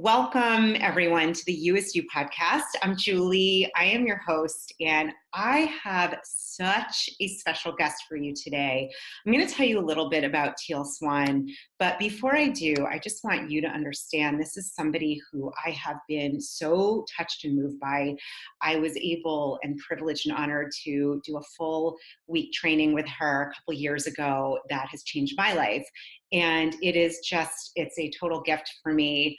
Welcome, everyone, to the You-est podcast. I'm Julie. I am your host, and I have such a special guest for you today. I'm going to tell you a little bit about Teal Swan, but before I do, I just want you to understand this is somebody who I have been so touched and moved by. I was able and privileged and honored to do a full week training with her a couple years ago that has changed my life. And it's a total gift for me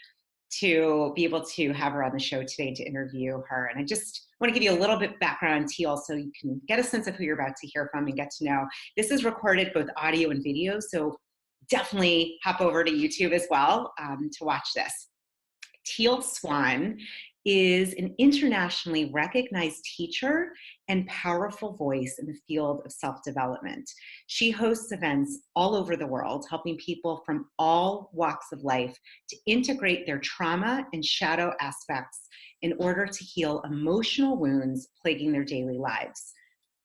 to be able to have her on the show today to interview her. And I just want to give you a little bit background on Teal so you can get a sense of who you're about to hear from and get to know. This is recorded both audio and video, so definitely hop over to YouTube as well to watch this. Teal Swan is an internationally recognized teacher and powerful voice in the field of self-development. She hosts events all over the world, helping people from all walks of life to integrate their trauma and shadow aspects in order to heal emotional wounds plaguing their daily lives.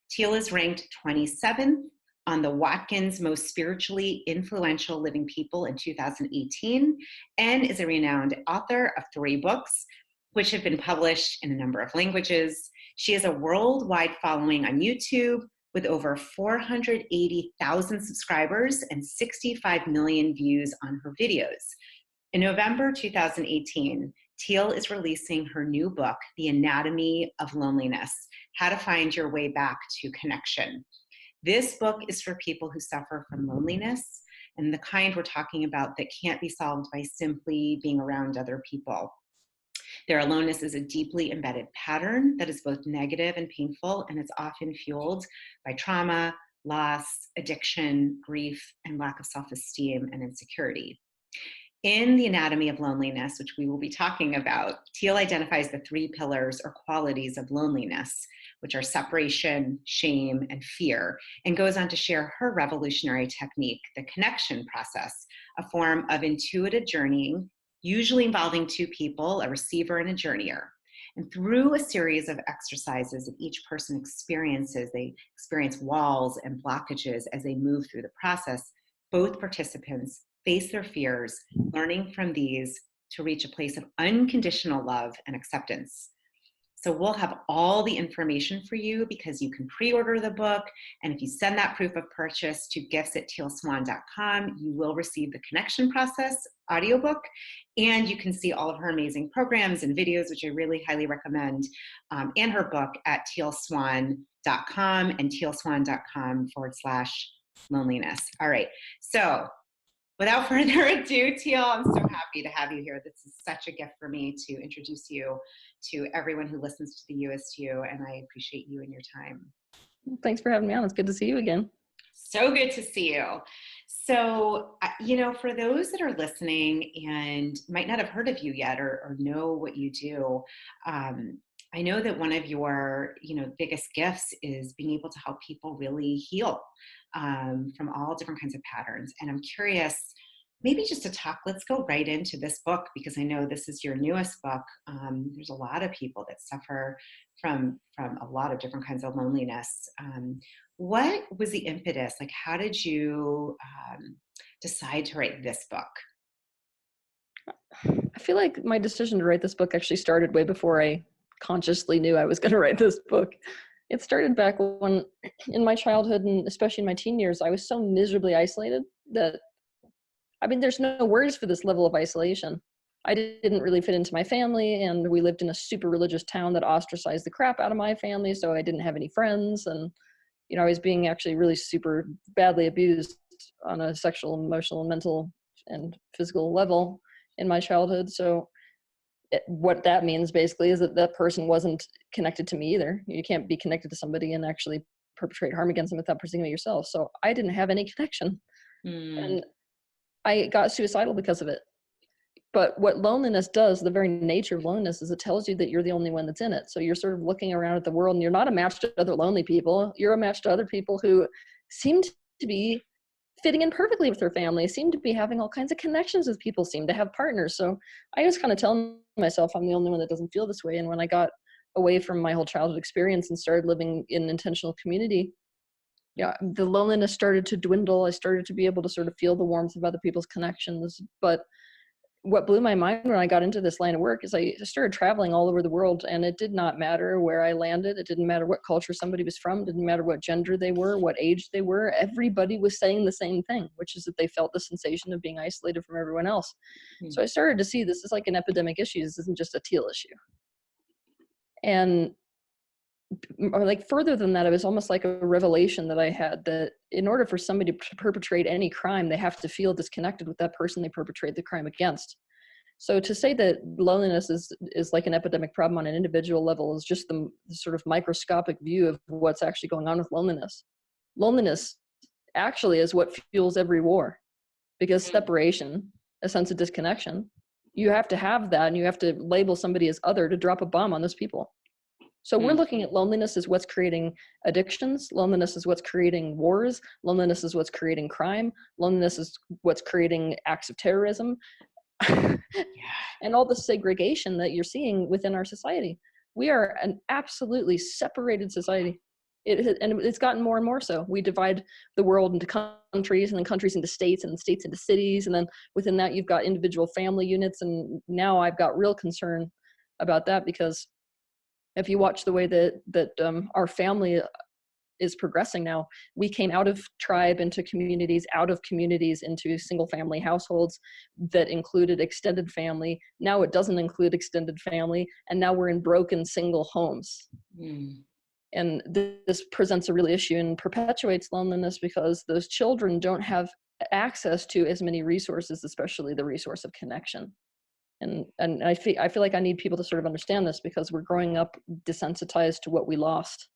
Teal is ranked 27th on the Watkins Most Spiritually Influential Living People in 2018, and is a renowned author of 3 books, which have been published in a number of languages. She has a worldwide following on YouTube with over 480,000 subscribers and 65 million views on her videos. In November 2018, Teal is releasing her new book, The Anatomy of Loneliness: How to Find Your Way Back to Connection. This book is for people who suffer from loneliness, and the kind we're talking about that can't be solved by simply being around other people. Their aloneness is a deeply embedded pattern that is both negative and painful, and it's often fueled by trauma, loss, addiction, grief, and lack of self-esteem and insecurity. In The Anatomy of Loneliness, which we will be talking about, Teal identifies the 3 pillars or qualities of loneliness, which are separation, shame, and fear, and goes on to share her revolutionary technique, the connection process, a form of intuitive journeying, usually involving 2 people, a receiver and a journeyer. And through a series of exercises that each person experiences, they experience walls and blockages as they move through the process. Both participants face their fears, learning from these to reach a place of unconditional love and acceptance. So we'll have all the information for you because you can pre-order the book. And if you send that proof of purchase to gifts@tealswan.com, you will receive the Connection Process audiobook. And you can see all of her amazing programs and videos, which I really highly recommend, and her book at tealswan.com and tealswan.com/loneliness. All right. So without further ado, Teal, I'm so happy to have you here. This is such a gift for me to introduce you to everyone who listens to the You-est, and I appreciate you and your time. Thanks for having me on. It's good to see you again. So good to see you. So, for those that are listening and might not have heard of you yet or know what you do, I know that one of your, biggest gifts is being able to help people really heal from all different kinds of patterns. And I'm curious, maybe just to talk, let's go right into this book, because I know this is your newest book. There's a lot of people that suffer from a lot of different kinds of loneliness. What was the impetus? Like, how did you decide to write this book? I feel like my decision to write this book actually started way before I consciously knew I was going to write this book. It started back when, in my childhood and especially in my teen years, I was so miserably isolated that, there's no words for this level of isolation. I didn't really fit into my family, and we lived in a super religious town that ostracized the crap out of my family, so I didn't have any friends, and I was being actually really super badly abused on a sexual, emotional, mental, and physical level in my childhood. So what that means basically is that that person wasn't connected to me either. You can't be connected to somebody and actually perpetrate harm against them without pursuing it yourself. So I didn't have any connection. And I got suicidal because of it. But what loneliness does, the very nature of loneliness, is it tells you that you're the only one that's in it. So you're sort of looking around at the world, and you're not a match to other lonely people. You're a match to other people who seem to be fitting in perfectly with their family, seem to be having all kinds of connections with people, seem to have partners. So I was kind of telling myself I'm the only one that doesn't feel this way. And when I got away from my whole childhood experience and started living in intentional community, the loneliness started to dwindle. I started to be able to sort of feel the warmth of other people's connections. But what blew my mind when I got into this line of work is I started traveling all over the world, and it did not matter where I landed. It didn't matter what culture somebody was from. It didn't matter what gender they were, what age they were. Everybody was saying the same thing, which is that they felt the sensation of being isolated from everyone else. So I started to see this is like an epidemic issue. This isn't just a Teal issue. And or like further than that, it was almost like a revelation that I had that in order for somebody to perpetrate any crime, they have to feel disconnected with that person they perpetrate the crime against. So to say that loneliness is like an epidemic problem on an individual level is just the sort of microscopic view of what's actually going on with loneliness. Loneliness actually is what fuels every war, because separation, a sense of disconnection, you have to have that, and you have to label somebody as other to drop a bomb on those people. So we're looking at loneliness as what's creating addictions. Loneliness is what's creating wars. Loneliness is what's creating crime. Loneliness is what's creating acts of terrorism. And all the segregation that you're seeing within our society. We are an absolutely separated society. And it's gotten more and more so. We divide the world into countries, and then countries into states, and states into cities. And then within that, you've got individual family units. And now I've got real concern about that, because if you watch the way that our family is progressing now, we came out of tribe into communities, out of communities into single family households that included extended family. Now it doesn't include extended family, and now we're in broken single homes. And this presents a real issue and perpetuates loneliness, because those children don't have access to as many resources, especially the resource of connection. And I feel like I need people to sort of understand this, because we're growing up desensitized to what we lost.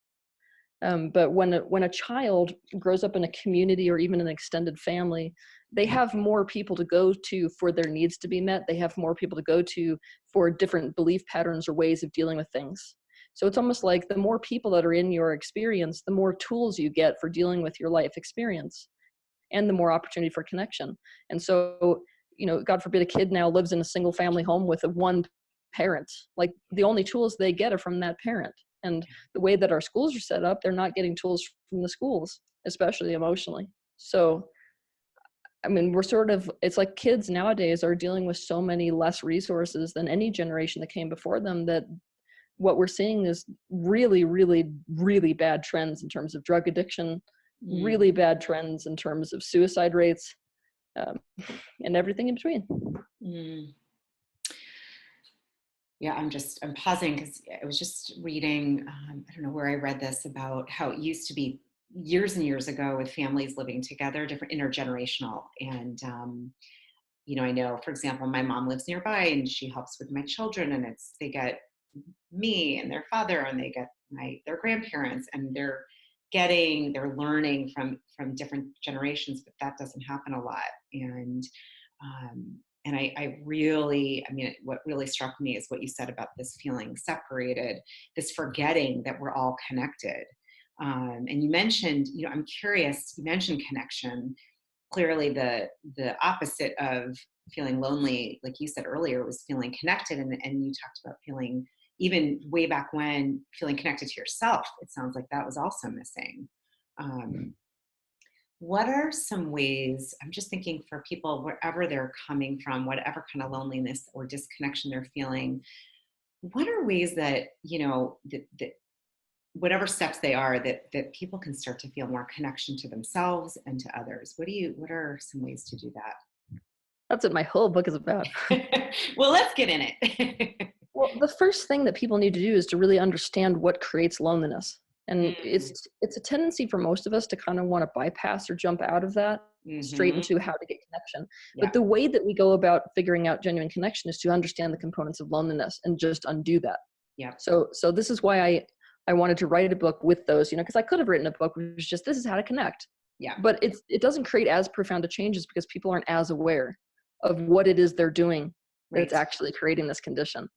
But when a child grows up in a community or even an extended family, they have more people to go to for their needs to be met. They have more people to go to for different belief patterns or ways of dealing with things. So it's almost like the more people that are in your experience, the more tools you get for dealing with your life experience, and the more opportunity for connection. And so, God forbid a kid now lives in a single family home with one parent. Like, the only tools they get are from that parent. And the way that our schools are set up, they're not getting tools from the schools, especially emotionally. So, I mean, it's like kids nowadays are dealing with so many less resources than any generation that came before them, that what we're seeing is really, really, really bad trends in terms of drug addiction, really bad trends in terms of suicide rates, and everything in between. Yeah, I'm pausing because I was just reading, I don't know where I read this, about how it used to be years and years ago with families living together, different intergenerational. And, I know, for example, my mom lives nearby and she helps with my children, and they get me and their father, and they get their grandparents, and they're learning from different generations, but that doesn't happen a lot. And I really, what really struck me is what you said about this feeling separated, this forgetting that we're all connected. And you mentioned, I'm curious, you mentioned connection. Clearly the opposite of feeling lonely, like you said earlier, was feeling connected. And you talked about feeling, even way back when, feeling connected to yourself. It sounds like that was also missing. What are some ways, I'm just thinking for people, wherever they're coming from, whatever kind of loneliness or disconnection they're feeling, what are ways that, that whatever steps they are, that people can start to feel more connection to themselves and to others? What are some ways to do that? That's what my whole book is about. Well, let's get in it. Well, the first thing that people need to do is to really understand what creates loneliness. And it's a tendency for most of us to kind of want to bypass or jump out of that straight into how to get connection. Yeah. But the way that we go about figuring out genuine connection is to understand the components of loneliness and just undo that. Yeah. So this is why I wanted to write a book with those, because I could have written a book which was just, this is how to connect. Yeah. But it doesn't create as profound a changes because people aren't as aware of what it is they're doing that's actually creating this condition.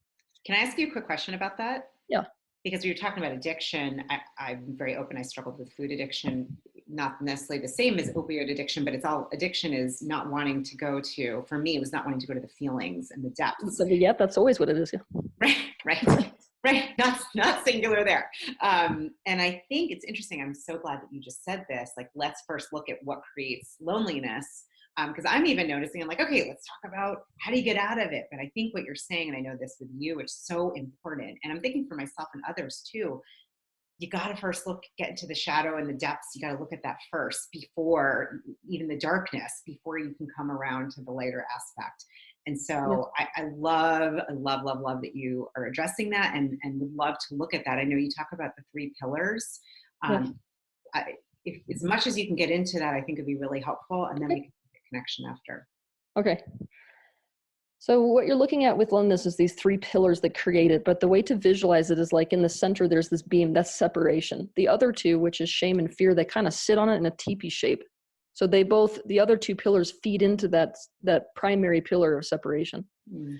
Can I ask you a quick question about that? Yeah. Because we were talking about addiction. I'm very open. I struggled with food addiction, not necessarily the same as opioid addiction, but addiction is not wanting to go to, for me, it was not wanting to go to the feelings and the depths. Yeah, that's always what it is. Yeah. Right. Not singular there. And I think it's interesting. I'm so glad that you just said this. Like, let's first look at what creates loneliness Because I'm even noticing, I'm like, okay, let's talk about how do you get out of it? But I think what you're saying, and I know this with you, is so important. And I'm thinking for myself and others too, you got to first get into the shadow and the depths. You got to look at that first before even the darkness, before you can come around to the lighter aspect. And Yeah. so I love that you are addressing that, and would love to look at that. I know you talk about the 3 pillars. Yeah. As much as you can get into that, I think it'd be really helpful. And then Okay. we can make a connection after. Okay. So what you're looking at with loneliness is these 3 pillars that create it, but the way to visualize it is like in the center, there's this beam, that's separation. The other 2, which is shame and fear, they kind of sit on it in a teepee shape. So the other 2 pillars feed into that primary pillar of separation. Mm.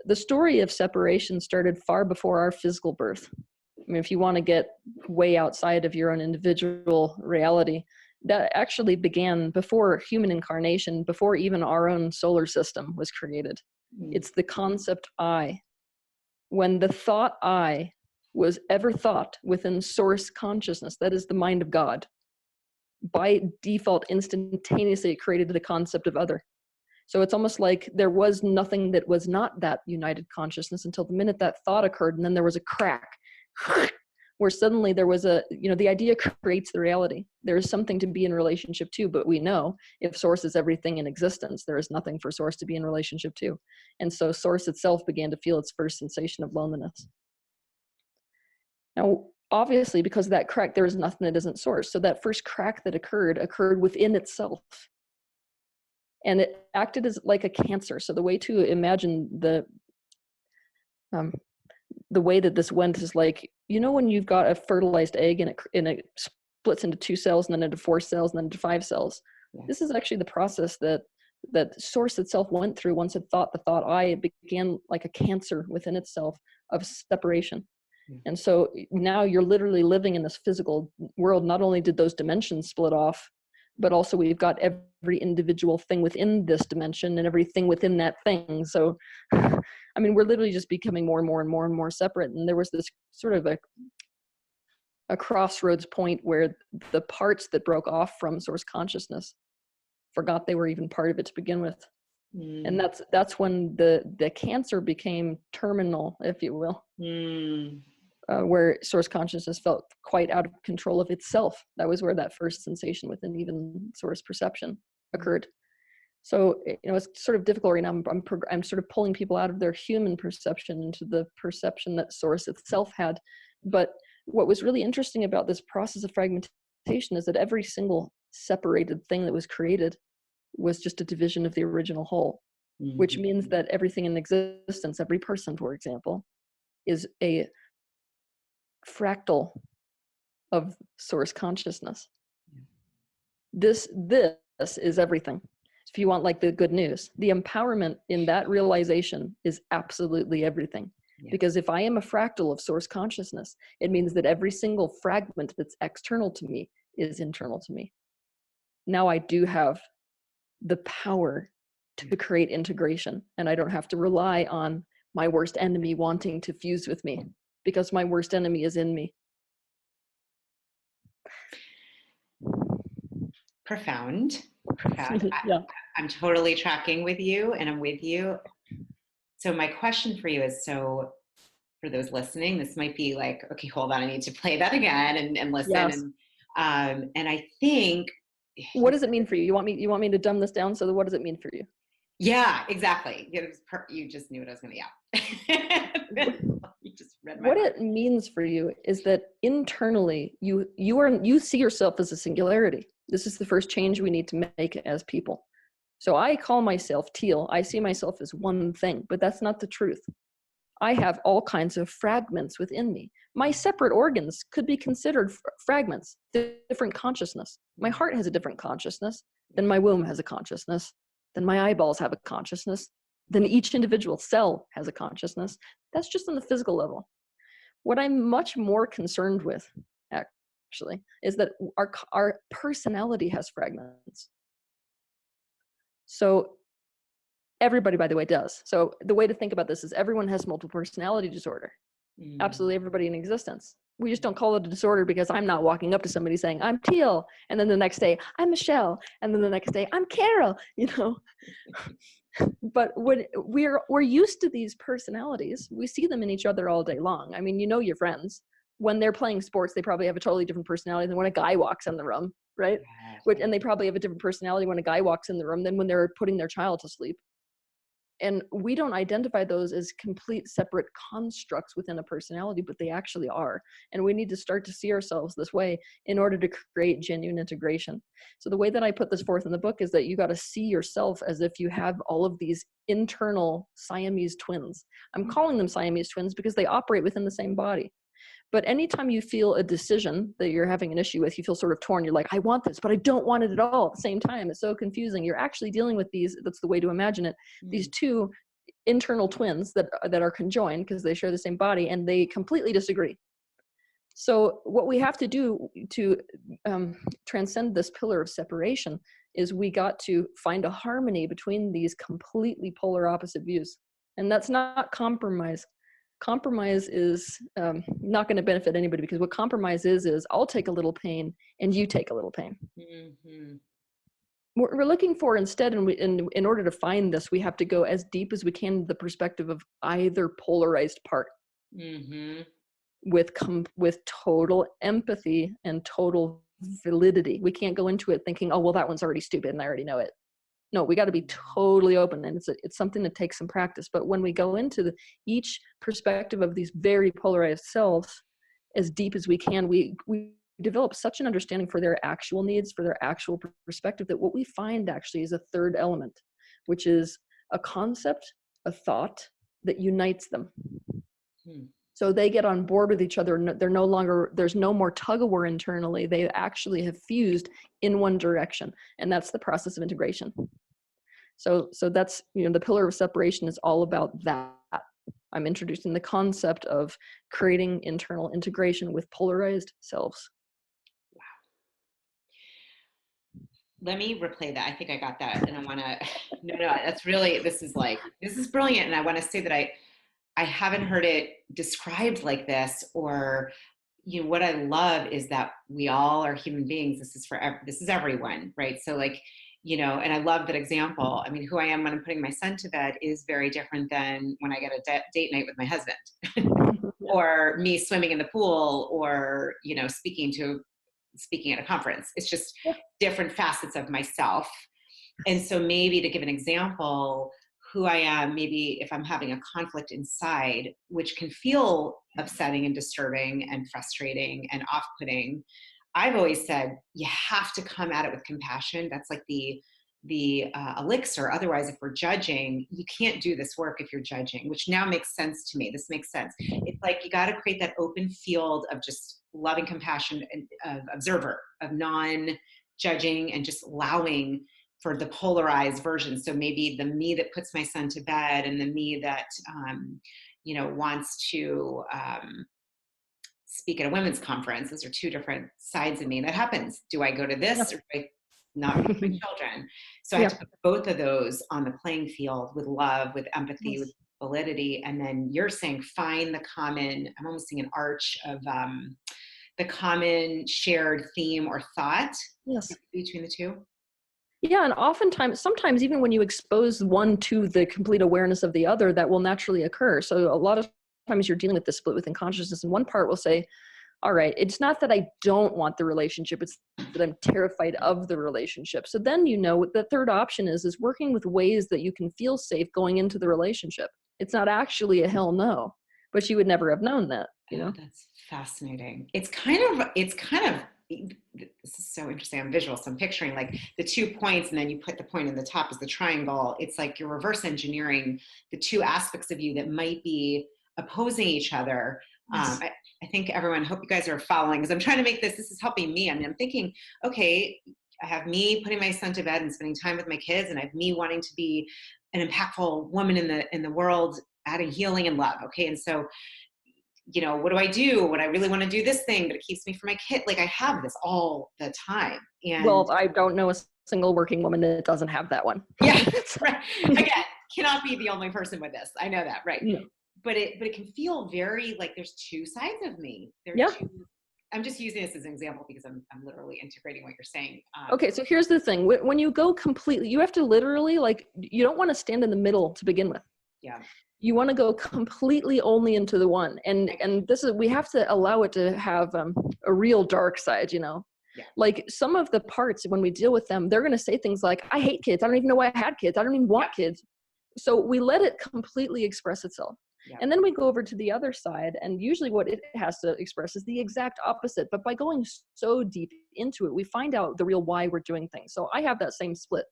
The story of separation started far before our physical birth. I mean, if you want to get way outside of your own individual reality, that actually began before human incarnation, before even our own solar system was created. Mm. It's the concept I. When the thought I was ever thought within source consciousness, that is the mind of God, by default, instantaneously it created the concept of other. So it's almost like there was nothing that was not that united consciousness until the minute that thought occurred, and then there was a crack where suddenly there was the idea creates the reality. There is something to be in relationship to, but we know if source is everything in existence, there is nothing for source to be in relationship to. And so source itself began to feel its first sensation of loneliness. Now, obviously, because of that crack, there is nothing that isn't source. So that first crack that occurred within itself. And it acted as like a cancer. So the way to imagine the way that this went is like, when you've got a fertilized egg and it splits into 2 cells and then into 4 cells and then into 5 cells. Yeah. This is actually the process that source itself went through once it thought the thought I. It began like a cancer within itself of separation. Yeah. And so now you're literally living in this physical world. Not only did those dimensions split off, but also we've got every individual thing within this dimension and everything within that thing. So, I mean, we're literally just becoming more and more and more and more separate. And there was this sort of a crossroads point where the parts that broke off from source consciousness forgot they were even part of it to begin with. Mm. And that's when the cancer became terminal, if you will. Mm. Where source consciousness felt quite out of control of itself. That was where that first sensation within even source perception occurred. So, it's sort of difficult right now. I'm sort of pulling people out of their human perception into the perception that source itself had. But what was really interesting about this process of fragmentation is that every single separated thing that was created was just a division of the original whole, mm-hmm. which means that everything in existence, every person, for example, is a fractal of source consciousness. This is everything. If you want like the good news, the empowerment in that realization is absolutely everything. Yeah. Because if I am a fractal of source consciousness, it means that every single fragment that's external to me is internal to me. Now I do have the power to create integration, and I don't have to rely on my worst enemy wanting to fuse with me, because my worst enemy is in me. Profound. Yeah. I'm totally tracking with you, and I'm with you. So my question for you is, so for those listening, this might be like, okay, hold on, I need to play that again and listen. Yes. And I think, what does it mean for you? You want me to dumb this down? So what does it mean for you? Yeah, exactly. You just knew what I was going to, yeah. You just read my mind. It means for you is that internally you see yourself as a singularity. This is the first change we need to make as people. So I call myself Teal. I see myself as one thing, but that's not the truth. I have all kinds of fragments within me. My separate organs could be considered fragments, different consciousness. My heart has a different consciousness, then my womb has a consciousness, then my eyeballs have a consciousness, then each individual cell has a consciousness. That's just on the physical level. What I'm much more concerned with, actually, is that our personality has fragments. So everybody, by the way, does. So the way to think about this is everyone has multiple personality disorder. Absolutely everybody in existence. We just don't call it a disorder because I'm not walking up to somebody saying, I'm Teal. And then the next day, I'm Michelle. And then the next day, I'm Carol, But when we're used to these personalities, we see them in each other all day long. I mean, your friends. When they're playing sports, they probably have a totally different personality than when a guy walks in the room, right? And they probably have a different personality when a guy walks in the room than when they're putting their child to sleep. And we don't identify those as complete separate constructs within a personality, but they actually are. And we need to start to see ourselves this way in order to create genuine integration. So the way that I put this forth in the book is that you got to see yourself as if you have all of these internal Siamese twins. I'm calling them Siamese twins because they operate within the same body. But anytime you feel a decision that you're having an issue with, you feel sort of torn. You're like, I want this, but I don't want it at all at the same time. It's so confusing. You're actually dealing with these, that's the way to imagine it, these two internal twins that are conjoined because they share the same body and they completely disagree. So what we have to do to transcend this pillar of separation is we got to find a harmony between these completely polar opposite views. And that's not compromise. Compromise is not going to benefit anybody, because what compromise is I'll take a little pain and you take a little pain. Mm-hmm. We're looking for instead, and in order to find this, we have to go as deep as we can into the perspective of either polarized part, mm-hmm. with total empathy and total validity. We can't go into it thinking, oh, well, that one's already stupid and I already know it. No, we got to be totally open, and it's something that takes some practice. But when we go into each perspective of these very polarized selves as deep as we can, we develop such an understanding for their actual needs, for their actual perspective, that what we find actually is a third element, which is a concept, a thought that unites them. So they get on board with each other. There's no more tug of war internally. They actually have fused in one direction. And that's the process of integration. So that's, the pillar of separation is all about that. I'm introducing the concept of creating internal integration with polarized selves. Wow. Let me replay that. I think I got that. And I want to, no, that's really, this is brilliant. And I want to say that I haven't heard it described like this, or, what I love is that we all are human beings. This is everyone, right? So and I love that example. I mean, who I am when I'm putting my son to bed is very different than when I get a date night with my husband or me swimming in the pool, or, speaking at a conference. It's just different facets of myself. And so maybe to give an example, who I am, maybe if I'm having a conflict inside, which can feel upsetting and disturbing and frustrating and off-putting, I've always said, you have to come at it with compassion. That's like the elixir. Otherwise, if we're judging, you can't do this work if you're judging, which now makes sense to me. This makes sense. It's like you got to create that open field of just loving compassion and observer, of non-judging, and just allowing for the polarized version. So maybe the me that puts my son to bed and the me that, wants to speak at a women's conference. Those are two different sides of me. That happens. Do I go to this or do I not with my children? So I have to put both of those on the playing field with love, with empathy, with validity. And then you're saying, find the common, I'm almost seeing an arch of the common shared theme or thought between the two. Yeah, and sometimes even when you expose one to the complete awareness of the other, that will naturally occur. So a lot of times you're dealing with this split within consciousness, and one part will say, all right, it's not that I don't want the relationship, it's that I'm terrified of the relationship. So then what the third option is working with ways that you can feel safe going into the relationship. It's not actually a hell no, but you would never have known that, Oh, that's fascinating. It's kind of, this is so interesting. I'm visual. So I'm picturing like the 2 points, and then you put the point in the top as the triangle. It's like you're reverse engineering the two aspects of you that might be opposing each other. Yes. I think everyone, hope you guys are following, because I'm trying to make this is helping me. I mean, I'm thinking, okay, I have me putting my son to bed and spending time with my kids, and I have me wanting to be an impactful woman in the world, adding healing and love. Okay. And so, what do I do when I really want to do this thing, but it keeps me from my kid? Like, I have this all the time. And well, I don't know a single working woman that doesn't have that one. Yeah. Right. Again, cannot be the only person with this. I know that. Right. No. but it can feel very like there's two sides of me. There are Yeah. two. I'm just using this as an example because I'm literally integrating what you're saying. Okay, so here's the thing. When you go completely, you have to literally, like, you don't want to stand in the middle to begin with. Yeah. You want to go completely only into the one. And this is, we have to allow it to have a real dark side, you know? Yeah. Like some of the parts, when we deal with them, they're going to say things like, I hate kids. I don't even know why I had kids. I don't even want kids. So we let it completely express itself. Yeah. And then we go over to the other side, and usually what it has to express is the exact opposite. But by going so deep into it, we find out the real why we're doing things. So I have that same split.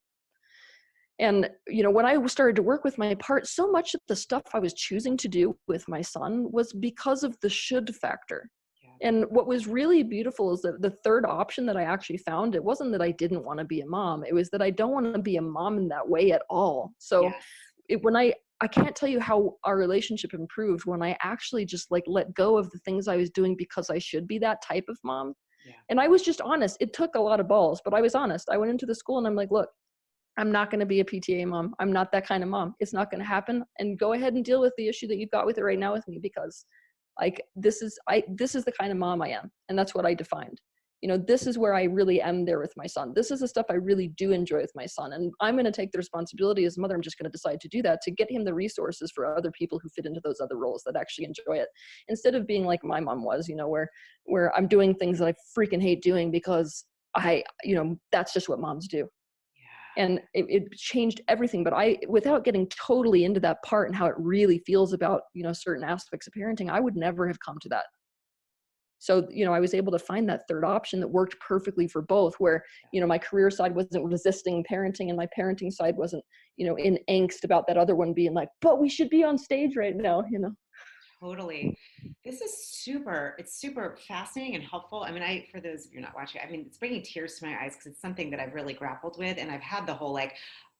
And, you know, when I started to work with my part, so much of the stuff I was choosing to do with my son was because of the should factor. Yeah. And what was really beautiful is that the third option that I actually found, it wasn't that I didn't want to be a mom. It was that I don't want to be a mom in that way at all. So when I can't tell you how our relationship improved when I actually just like let go of the things I was doing because I should be that type of mom. Yeah. And I was just honest. It took a lot of balls, but I was honest. I went into the school and I'm like, look, I'm not going to be a PTA mom. I'm not that kind of mom. It's not going to happen. And go ahead and deal with the issue that you've got with it right now with me, because like, this is the kind of mom I am. And that's what I defined. You know, this is where I really am there with my son. This is the stuff I really do enjoy with my son. And I'm going to take the responsibility as a mother. I'm just going to decide to do that, to get him the resources for other people who fit into those other roles that actually enjoy it. Instead of being like my mom was, you know, where I'm doing things that I freaking hate doing because that's just what moms do. And it changed everything. But without getting totally into that part and how it really feels about, you know, certain aspects of parenting, I would never have come to that. So, you know, I was able to find that third option that worked perfectly for both, where, you know, my career side wasn't resisting parenting and my parenting side wasn't, you know, in angst about that other one being like, but we should be on stage right now, you know? Totally. This is it's super fascinating and helpful. I mean, for those of you not watching, I mean, it's bringing tears to my eyes because it's something that I've really grappled with. And I've had the whole, like,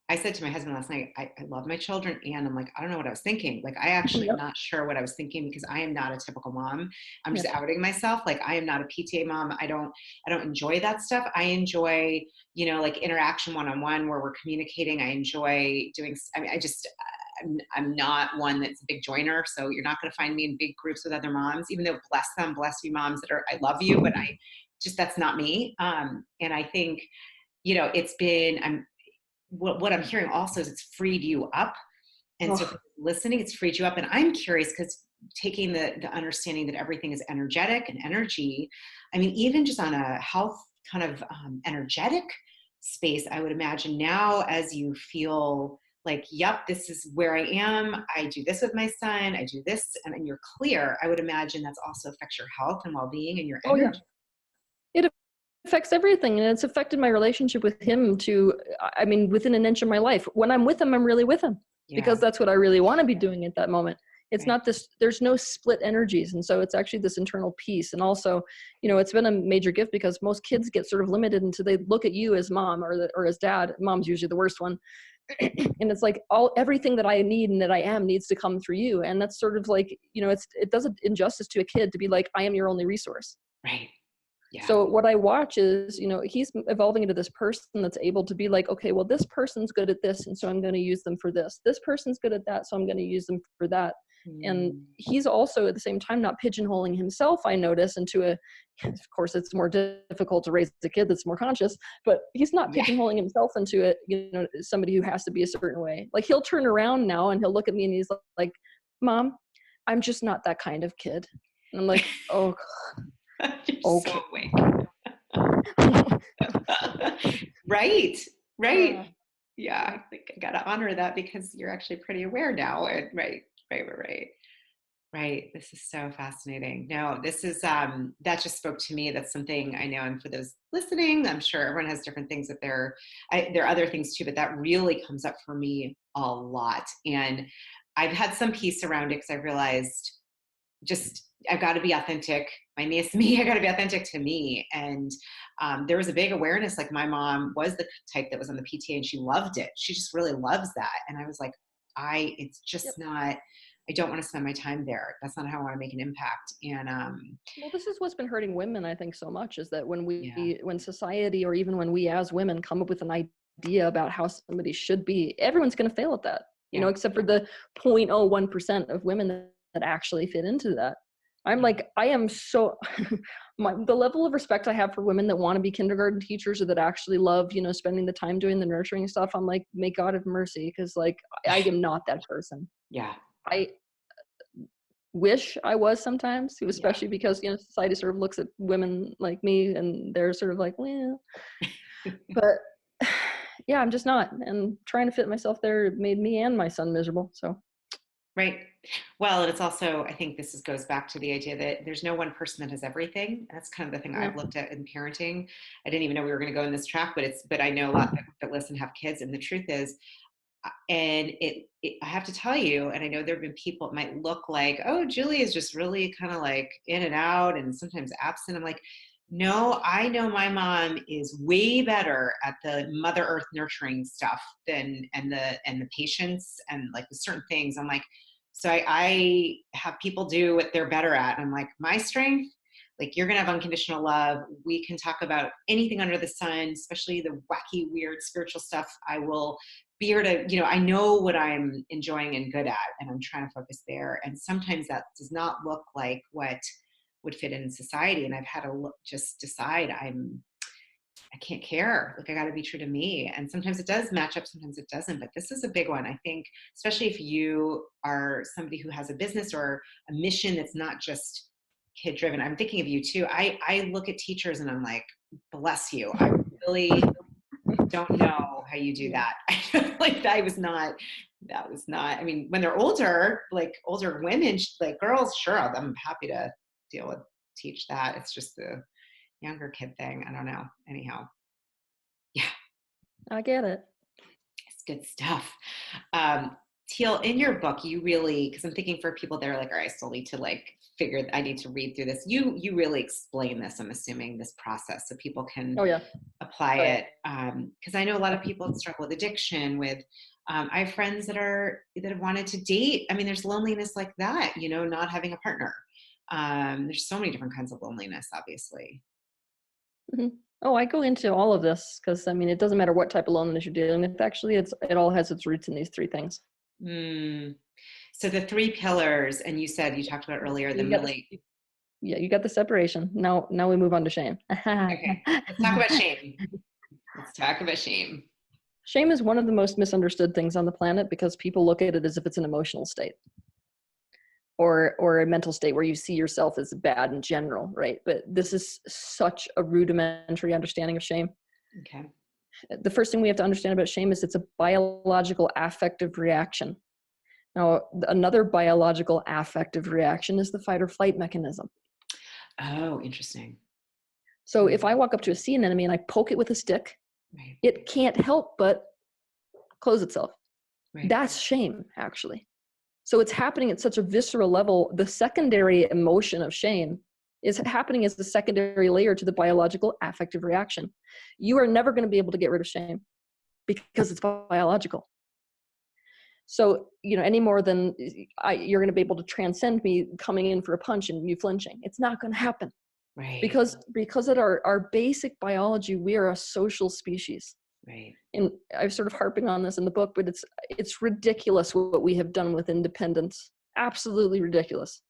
I said to my husband last night, I love my children. And I'm like, I don't know what I was thinking. Like, I actually am not sure what I was thinking because I am not a typical mom. I'm just outing myself. Like, I am not a PTA mom. I don't enjoy that stuff. I enjoy, you know, like interaction one-on-one where we're communicating. I enjoy doing, I mean, I'm not one that's a big joiner. So you're not going to find me in big groups with other moms, even though bless you moms I love you, but that's not me. And I think, you know, what I'm hearing also is it's freed you up. And so listening, it's freed you up. And I'm curious because taking the understanding that everything is energetic and energy, I mean, even just on a health kind of energetic space, I would imagine now as you feel like, yep, this is where I am. I do this with my son. I do this. And you're clear. I would imagine that's also affects your health and well-being and your energy. It affects everything. And it's affected my relationship with him within an inch of my life. When I'm with him, I'm really with him because that's what I really want to be doing at that moment. It's not this, there's no split energies. And so it's actually this internal peace. And also, you know, it's been a major gift because most kids get sort of limited until they look at you as mom or as dad. Mom's usually the worst one. And it's like everything that I need and that I am needs to come through you. And that's sort of like, you know, it does an injustice to a kid to be like, I am your only resource. Right. Yeah. So what I watch is, you know, he's evolving into this person that's able to be like, okay, well, this person's good at this. And so I'm going to use them for this. This person's good at that. So I'm going to use them for that. And he's also at the same time not pigeonholing himself, I notice, of course, it's more difficult to raise a kid that's more conscious, but he's not pigeonholing himself into it, you know, somebody who has to be a certain way. Like he'll turn around now and he'll look at me and he's like, Mom, I'm just not that kind of kid. And I'm like, oh, you're okay. So awake. Right. Yeah. I think I got to honor that because you're actually pretty aware now. And Right. This is so fascinating. No, this is, that just spoke to me. That's something I know. And for those listening, I'm sure everyone has different things that there are other things too, but that really comes up for me a lot. And I've had some peace around it because I realized I've got to be authentic. My me is me. I got to be authentic to me. And there was a big awareness. Like my mom was the type that was on the PTA and she loved it. She just really loves that. And I was like, it's just not, I don't want to spend my time there. That's not how I want to make an impact. And well, this is what's been hurting women, I think, so much is that when society or even when we as women come up with an idea about how somebody should be, everyone's going to fail at that, you know, except for the 0.01% of women that that actually fit into that. I'm like, I am so, the level of respect I have for women that want to be kindergarten teachers or that actually love, spending the time doing the nurturing stuff. I'm like, may God have mercy. Cause like, I am not that person. Yeah. I wish I was sometimes, especially because, society sort of looks at women like me and they're sort of like, well, but yeah, I'm just not. And trying to fit myself there made me and my son miserable. So. Right. Well, and it's also, I think goes back to the idea that there's no one person that has everything. That's kind of the thing Yeah. I've looked at in parenting. I didn't even know we were going to go in this track, but I know a lot that listen have kids. And the truth is, and I have to tell you, and I know there have been people, it might look like, oh, Julie is just really kind of like in and out and sometimes absent. I'm like, no, I know my mom is way better at the Mother Earth nurturing stuff and the patience and like the certain things. I'm like, so I have people do what they're better at. And I'm like, my strength, like you're going to have unconditional love. We can talk about anything under the sun, especially the wacky, weird spiritual stuff. I will be here to, I know what I'm enjoying and good at, and I'm trying to focus there. And sometimes that does not look like what would fit in society. And I've had to just decide I can't care. Like I got to be true to me. And sometimes it does match up, sometimes it doesn't. But this is a big one. I think, especially if you are somebody who has a business or a mission that's not just kid driven. I'm thinking of you too. I look at teachers and I'm like, bless you. I really don't know how you do that. Like that was not, I mean, when they're older, like older women, like girls, sure, I'm happy to teach that. It's just the younger kid thing. I don't know. Anyhow. Yeah. I get it. It's good stuff. Teal, in your book, you really, because I'm thinking for people that are like, all right, I still need to I need to read through this. You really explain this, I'm assuming, this process so people can apply it. Because I know a lot of people struggle with addiction, I have friends that have wanted to date. I mean, there's loneliness like that, not having a partner. There's so many different kinds of loneliness, obviously. Mm-hmm. Oh, I go into all of this because, I mean, it doesn't matter what type of loneliness you're dealing with. Actually, it all has its roots in these three things. So the three pillars, and you talked about earlier, you got the separation. Now we move on to shame. Okay, let's talk about shame. Shame is one of the most misunderstood things on the planet because people look at it as if it's an emotional state or a mental state where you see yourself as bad in general, right? But this is such a rudimentary understanding of shame. Okay. The first thing we have to understand about shame is it's a biological affective reaction. Now, another biological affective reaction is the fight or flight mechanism. Oh, interesting. So if I walk up to a sea anemone and I poke it with a stick, right, it can't help but close itself. Right. That's shame, actually. So it's happening at such a visceral level. The secondary emotion of shame is happening as the secondary layer to the biological affective reaction. You are never going to be able to get rid of shame because it's biological. So, any more than you're going to be able to transcend me coming in for a punch and you flinching. It's not going to happen. Right. Because at our basic biology, we are a social species. Right. And I'm sort of harping on this in the book, but it's ridiculous what we have done with independence. Absolutely ridiculous.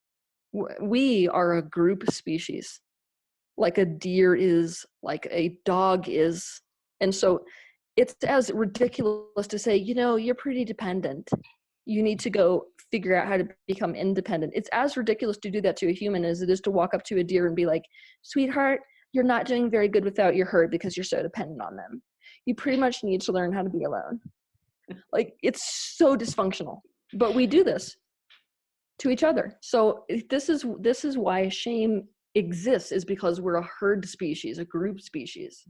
We are a group species, like a deer is, like a dog is. And so it's as ridiculous to say, you're pretty dependent. You need to go figure out how to become independent. It's as ridiculous to do that to a human as it is to walk up to a deer and be like, sweetheart, you're not doing very good without your herd because you're so dependent on them. You pretty much need to learn how to be alone. Like, it's so dysfunctional, but we do this to each other. So this is why shame exists, is because we're a herd species, a group species.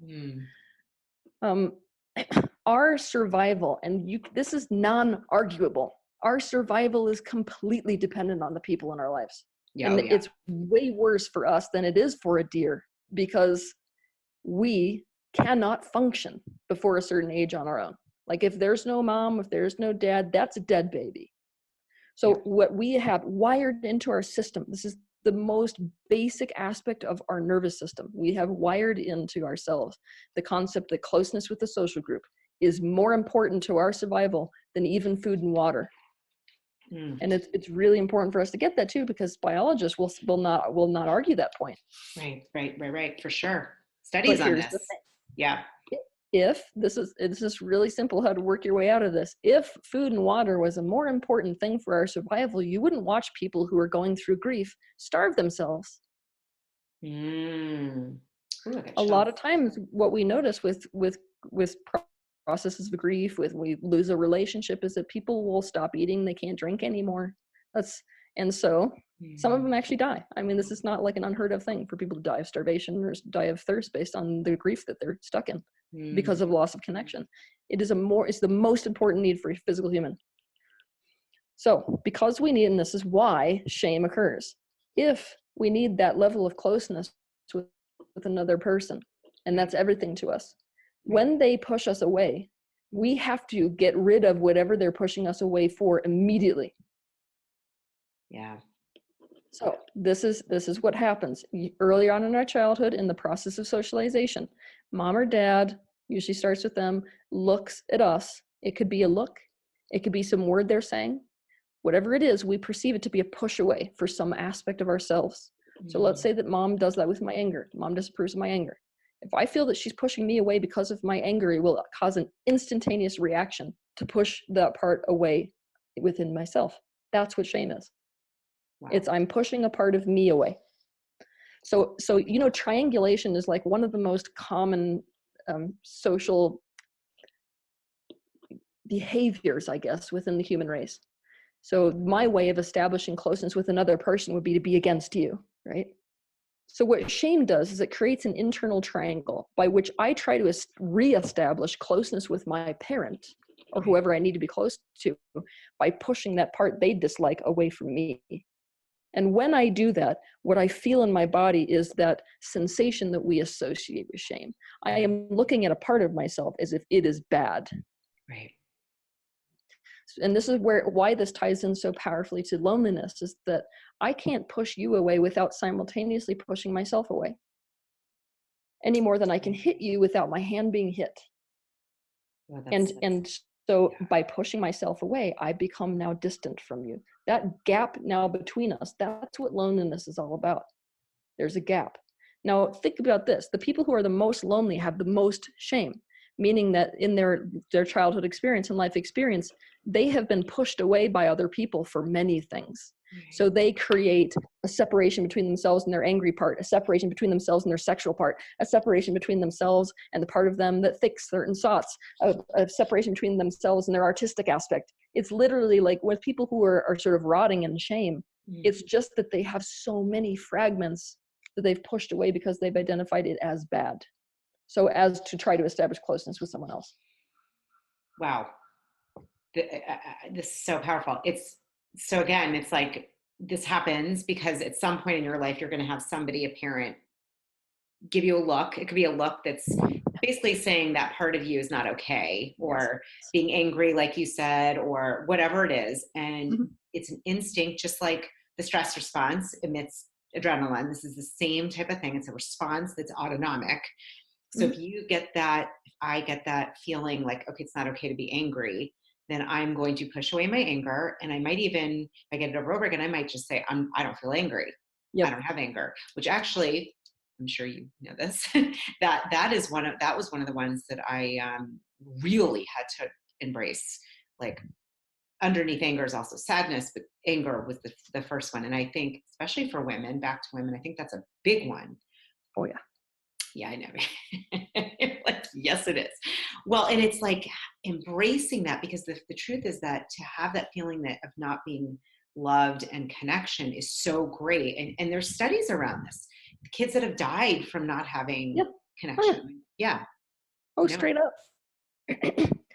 Our survival, and this is non-arguable, our survival is completely dependent on the people in our lives. It's way worse for us than it is for a deer, because we cannot function before a certain age on our own. Like, if there's no mom, if there's no dad, that's a dead baby. So what we have wired into our system, this is the most basic aspect of our nervous system. We have wired into ourselves the concept that closeness with the social group is more important to our survival than even food and water. Mm. And it's really important for us to get that too, because biologists will not argue that point. Right. For sure. Studies But on here's the this. Yeah. thing. If it's just really simple how to work your way out of this. If food and water was a more important thing for our survival, you wouldn't watch people who are going through grief starve themselves. Mm. Ooh, I got A lot of chills. times what we notice with processes of grief, with we lose a relationship, is that people will stop eating, they can't drink anymore. And so some of them actually die. I mean, this is not like an unheard of thing for people to die of starvation or die of thirst based on the grief that they're stuck in because of loss of connection. It's the most important need for a physical human. So because we need, and this is why shame occurs, if we need that level of closeness with another person, and that's everything to us, when they push us away, we have to get rid of whatever they're pushing us away for immediately. Yeah. So this is what happens early on in our childhood in the process of socialization. Mom or dad, usually starts with them, looks at us. It could be a look, it could be some word they're saying. Whatever it is, we perceive it to be a push away for some aspect of ourselves. So let's say that mom does that with my anger. Mom disapproves of my anger. If I feel that she's pushing me away because of my anger, it will cause an instantaneous reaction to push that part away within myself. That's what shame is. Wow. It's I'm pushing a part of me away. So triangulation is like one of the most common social behaviors, I guess, within the human race. So my way of establishing closeness with another person would be to be against you, right? So what shame does is it creates an internal triangle by which I try to reestablish closeness with my parent or whoever I need to be close to by pushing that part they dislike away from me. And when I do that, what I feel in my body is that sensation that we associate with shame. I am looking at a part of myself as if it is bad. Right. And this is why this ties in so powerfully to loneliness, is that I can't push you away without simultaneously pushing myself away, any more than I can hit you without my hand being hit. Well, So by pushing myself away, I become now distant from you. That gap now between us, that's what loneliness is all about. There's a gap. Now think about this. The people who are the most lonely have the most shame, meaning that in their childhood experience and life experience, they have been pushed away by other people for many things. So they create a separation between themselves and their angry part, a separation between themselves and their sexual part, a separation between themselves and the part of them that thinks certain thoughts, a separation between themselves and their artistic aspect. It's literally like with people who are sort of rotting in shame, it's just that they have so many fragments that they've pushed away because they've identified it as bad. So as to try to establish closeness with someone else. Wow. This is so powerful. It's like this happens because at some point in your life, you're going to have somebody, a parent, give you a look. It could be a look that's basically saying that part of you is not okay, or being angry, like you said, or whatever it is. And it's an instinct, just like the stress response emits adrenaline. This is the same type of thing. It's a response that's autonomic. So if I get that feeling like, okay, it's not okay to be angry, then I'm going to push away my anger. And I might even, if I get it over again, I might just say, I don't feel angry. I don't have anger, which actually, I'm sure you know this, that was one of the ones that I really had to embrace. Like underneath anger is also sadness, but anger was the first one. And I think, especially for women, back to women, I think that's a big one. Oh yeah. Yeah, I know. Like, yes, it is. Well, and it's like embracing that, because the truth is that to have that feeling of not being loved and connection is so great. And there's studies around this. The kids that have died from not having connection. Yeah. Oh, straight up.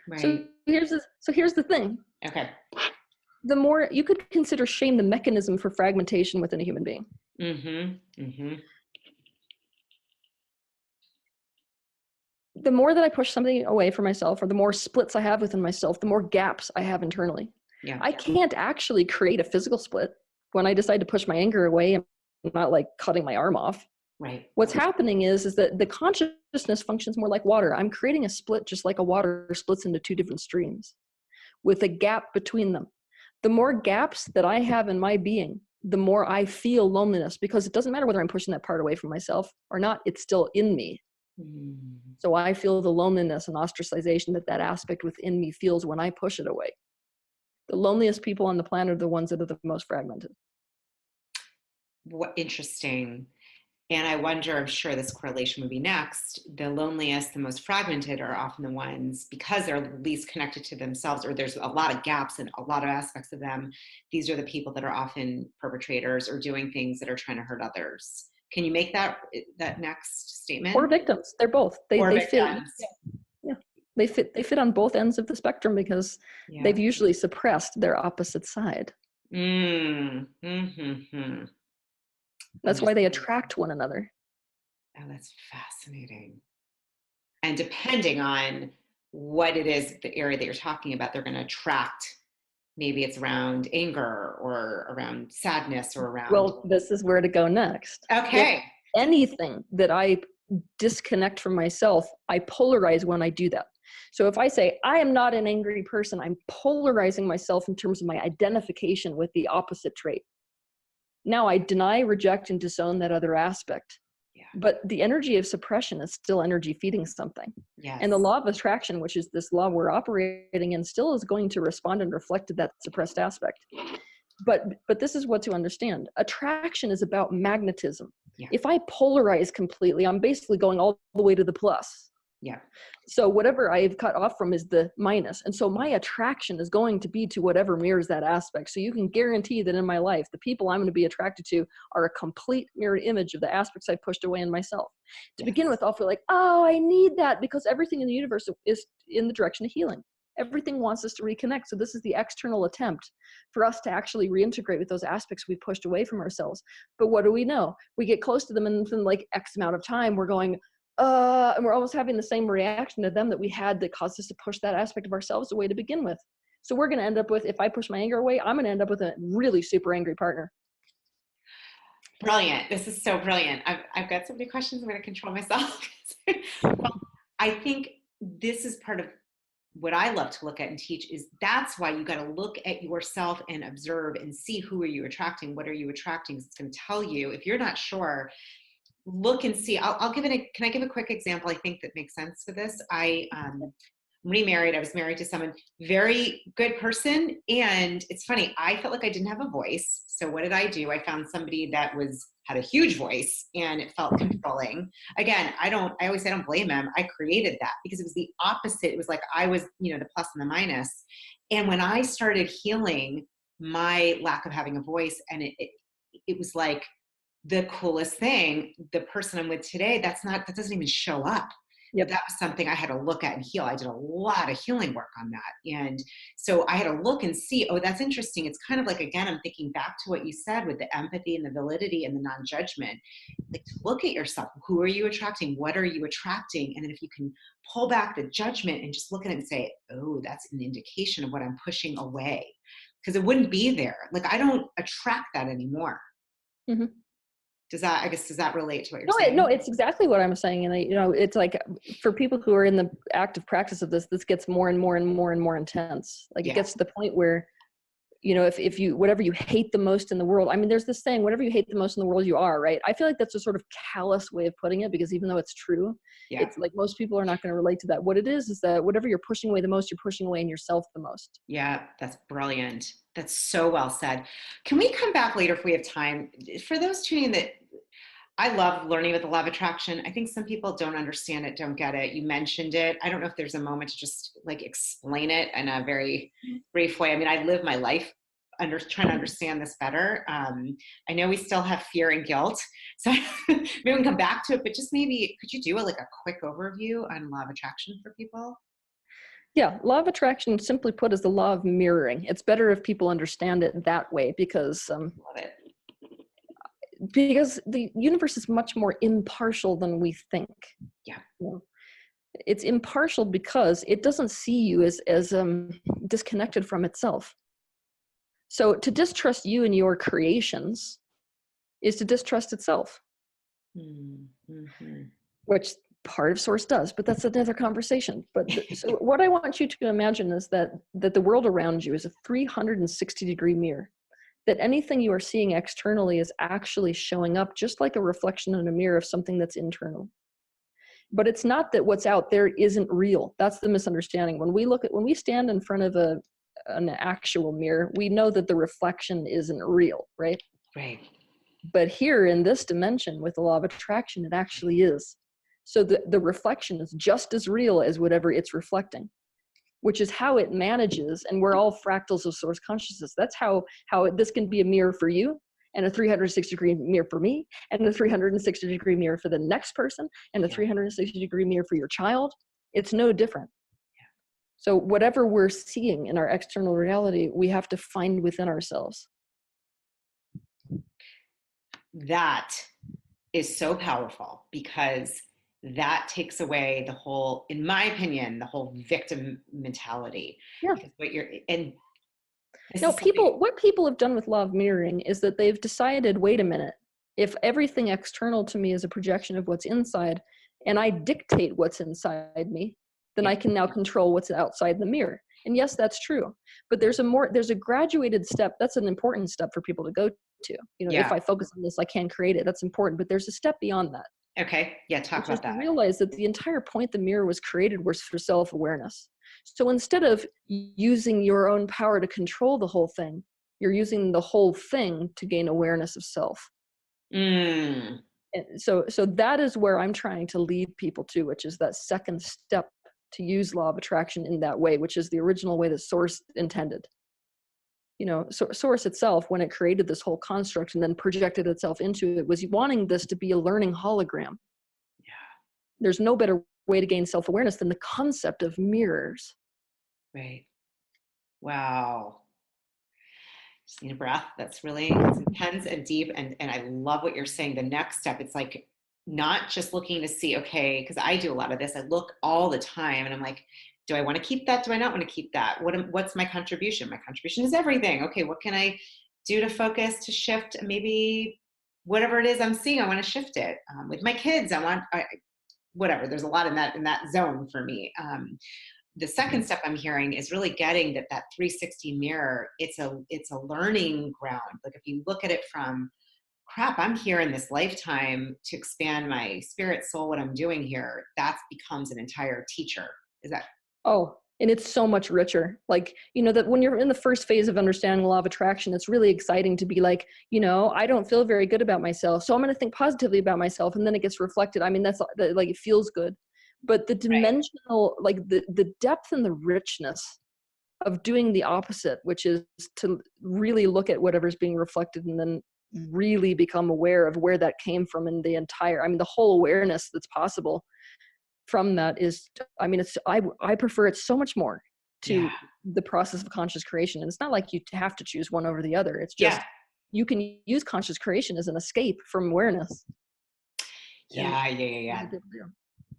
Right. So here's the thing. Okay. The more you could consider shame the mechanism for fragmentation within a human being. The more that I push something away from myself, or the more splits I have within myself, the more gaps I have internally. Yeah. I can't actually create a physical split. When I decide to push my anger away, I'm not like cutting my arm off. Right. What's happening is that the consciousness functions more like water. I'm creating a split just like a water splits into two different streams with a gap between them. The more gaps that I have in my being, the more I feel loneliness, because it doesn't matter whether I'm pushing that part away from myself or not, it's still in me. Mm. So I feel the loneliness and ostracization that aspect within me feels when I push it away. The loneliest people on the planet are the ones that are the most fragmented. What interesting. And I wonder, I'm sure this correlation would be next. The loneliest, the most fragmented are often the ones, because they're least connected to themselves, or there's a lot of gaps in a lot of aspects of them. These are the people that are often perpetrators or doing things that are trying to hurt others. Can you make that next statement? Or victims. They're both. They fit. Victims. Yeah. They fit on both ends of the spectrum because they've usually suppressed their opposite side. Mm-hmm. That's why they attract one another. Oh, that's fascinating. And depending on what it is, the area that you're talking about, they're going to attract. Maybe it's around anger or around sadness or around. Well, this is where to go next. Okay. If anything that I disconnect from myself, I polarize when I do that. So if I say, I am not an angry person, I'm polarizing myself in terms of my identification with the opposite trait. Now I deny, reject, and disown that other aspect. Yeah. But the energy of suppression is still energy feeding something. Yes. And the law of attraction, which is this law we're operating in, still is going to respond and reflect to that suppressed aspect. But this is what to understand. Attraction is about magnetism. Yeah. If I polarize completely, I'm basically going all the way to the plus. Yeah. So whatever I've cut off from is the minus. And so my attraction is going to be to whatever mirrors that aspect. So you can guarantee that in my life, the people I'm going to be attracted to are a complete mirror image of the aspects I pushed away in myself. To begin with, I'll feel like, oh, I need that, because everything in the universe is in the direction of healing. Everything wants us to reconnect. So this is the external attempt for us to actually reintegrate with those aspects we pushed away from ourselves. But what do we know? We get close to them, and within like X amount of time, we're going, and we're almost having the same reaction to them that we had that caused us to push that aspect of ourselves away to begin with. So we're going to end up with, if I push my anger away, I'm going to end up with a really super angry partner. Brilliant. This is so brilliant. I've got so many questions. I'm going to control myself. Well, I think this is part of what I love to look at and teach, is that's why you got to look at yourself and observe and see, who are you attracting? What are you attracting? It's going to tell you. If you're not sure, look and see. I'll give it can I give a quick example? I think that makes sense for this. I'm remarried. I was married to someone, very good person. And it's funny, I felt like I didn't have a voice. So what did I do? I found somebody that had a huge voice, and it felt controlling. Again, I always say I don't blame him. I created that because it was the opposite. It was like I was, the plus and the minus. And when I started healing my lack of having a voice, and it was like the coolest thing, the person I'm with today, that doesn't even show up. Yep. That was something I had to look at and heal. I did a lot of healing work on that. And so I had to look and see, oh, that's interesting. It's kind of like, again, I'm thinking back to what you said with the empathy and the validity and the non-judgment. Like, to look at yourself. Who are you attracting? What are you attracting? And then if you can pull back the judgment and just look at it and say, oh, that's an indication of what I'm pushing away. Because it wouldn't be there. Like, I don't attract that anymore. Mm-hmm. Does that relate to what you're saying? No, it's exactly what I'm saying. And it's like, for people who are in the active practice of this gets more and more and more and more intense. Like, it gets to the point where, if you, whatever you hate the most in the world, I mean, there's this saying, whatever you hate the most in the world, you are, right? I feel like that's a sort of callous way of putting it, because even though it's true, it's like most people are not going to relate to that. What it is that whatever you're pushing away the most, you're pushing away in yourself the most. Yeah, that's brilliant. That's so well said. Can we come back later if we have time? For those tuning in, that I love learning with the law of attraction. I think some people don't understand it, don't get it. You mentioned it. I don't know if there's a moment to just like explain it in a very brief way. I mean, I live my life trying to understand this better. I know we still have fear and guilt, so maybe we can come back to it, but just maybe, could you do a quick overview on law of attraction for people? Yeah, law of attraction, simply put, is the law of mirroring. It's better if people understand it that way, because love it. Because the universe is much more impartial than we think. Yeah. It's impartial because it doesn't see you as disconnected from itself. So to distrust you and your creations is to distrust itself. Mm-hmm. Which Part of source does, but that's another conversation. But so what I want you to imagine is that the world around you is a 360-degree mirror, that anything you are seeing externally is actually showing up just like a reflection in a mirror of something that's internal. But it's not that what's out there isn't real. That's the misunderstanding. When we stand in front of an actual mirror, we know that the reflection isn't real, right? Right. But here in this dimension with the law of attraction, it actually is. So the reflection is just as real as whatever it's reflecting, which is how it manages. And we're all fractals of source consciousness. That's how this can be a mirror for you, and a 360-degree mirror for me, and a 360-degree mirror for the next person, and a 360-degree mirror for your child. It's no different. So whatever we're seeing in our external reality, we have to find within ourselves. That is so powerful, because that takes away the whole, in my opinion, the whole victim mentality. Yeah. Because what people have done with law of mirroring is that they've decided, wait a minute, if everything external to me is a projection of what's inside, and I dictate what's inside me, then I can now control what's outside the mirror. And yes, that's true. But there's a graduated step. That's an important step for people to go to. If I focus on this, I can create it. That's important. But there's a step beyond that. Okay. Yeah. Talk about that. To realize that the entire point the mirror was created was for self-awareness. So instead of using your own power to control the whole thing, you're using the whole thing to gain awareness of self. And so that is where I'm trying to lead people to, which is that second step, to use law of attraction in that way, which is the original way that source intended. Source itself, when it created this whole construct and then projected itself into it, was wanting this to be a learning hologram. Yeah. There's no better way to gain self-awareness than the concept of mirrors. Right. Wow. Just need a breath. That's really intense and deep. And I love what you're saying. The next step, it's like not just looking to see, okay, because I do a lot of this. I look all the time and I'm like, do I want to keep that? Do I not want to keep that? What's my contribution? My contribution is everything. Okay, what can I do to focus, to shift? Maybe whatever it is I'm seeing, I want to shift it. With my kids, whatever. There's a lot in that zone for me. The second step I'm hearing is really getting that 360 mirror. It's a learning ground. Like if you look at it from, crap, I'm here in this lifetime to expand my spirit, soul, what I'm doing here, that becomes an entire teacher. Is that? Oh, and it's so much richer. Like, that when you're in the first phase of understanding the law of attraction, it's really exciting to be like, I don't feel very good about myself, so I'm going to think positively about myself. And then it gets reflected. I mean, that's like, it feels good. But the dimensional, like the depth and the richness of doing the opposite, which is to really look at whatever's being reflected and then really become aware of where that came from, and the whole awareness that's possible from that is, I prefer it so much more to the process of conscious creation. And it's not like you have to choose one over the other. It's just, you can use conscious creation as an escape from awareness. Yeah.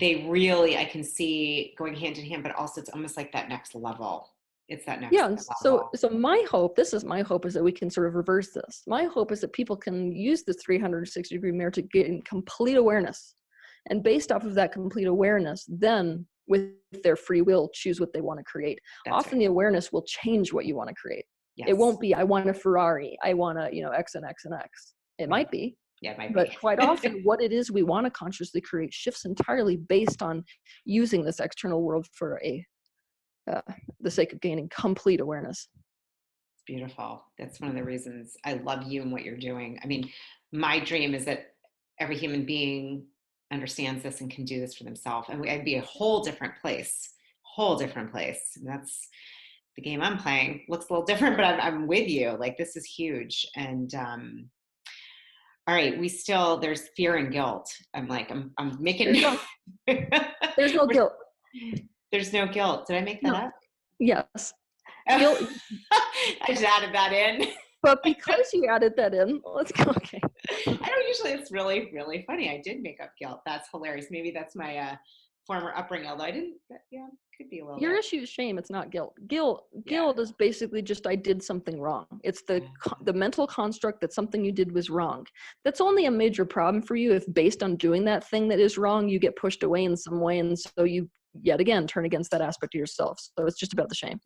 They really, I can see going hand in hand, but also it's almost like that next level. It's that next level. So my hope, is that we can sort of reverse this. My hope is that people can use this 360-degree mirror to get complete awareness. And based off of that complete awareness, then with their free will, choose what they want to create. Often the awareness will change what you want to create. Yes. It won't be, I want a Ferrari, I want a, X and X and X. It might be. Yeah, it might be. But quite often what it is we want to consciously create shifts entirely based on using this external world for the sake of gaining complete awareness. It's beautiful. That's one of the reasons I love you and what you're doing. I mean, my dream is that every human being understands this and can do this for themselves. And I'd be a whole different place. And that's the game I'm playing. Looks a little different, but I'm with you. Like, this is huge. And, all right, there's fear and guilt. I'm making. There's no guilt. There's no guilt. Did I make that up? Yes. Guilt. I just added that in. But because you added that in, let's go. Okay. I don't usually. It's really, really funny. I did make up guilt. That's hilarious. Maybe that's my former upbringing. Although I didn't. Yeah. Could be a little Your bit. issue is shame. It's not guilt. Guilt is basically just, I did something wrong. It's the mental construct that something you did was wrong. That's only a major problem for you if, based on doing that thing that is wrong, you get pushed away in some way, and so you yet again turn against that aspect of yourself. So it's just about the shame.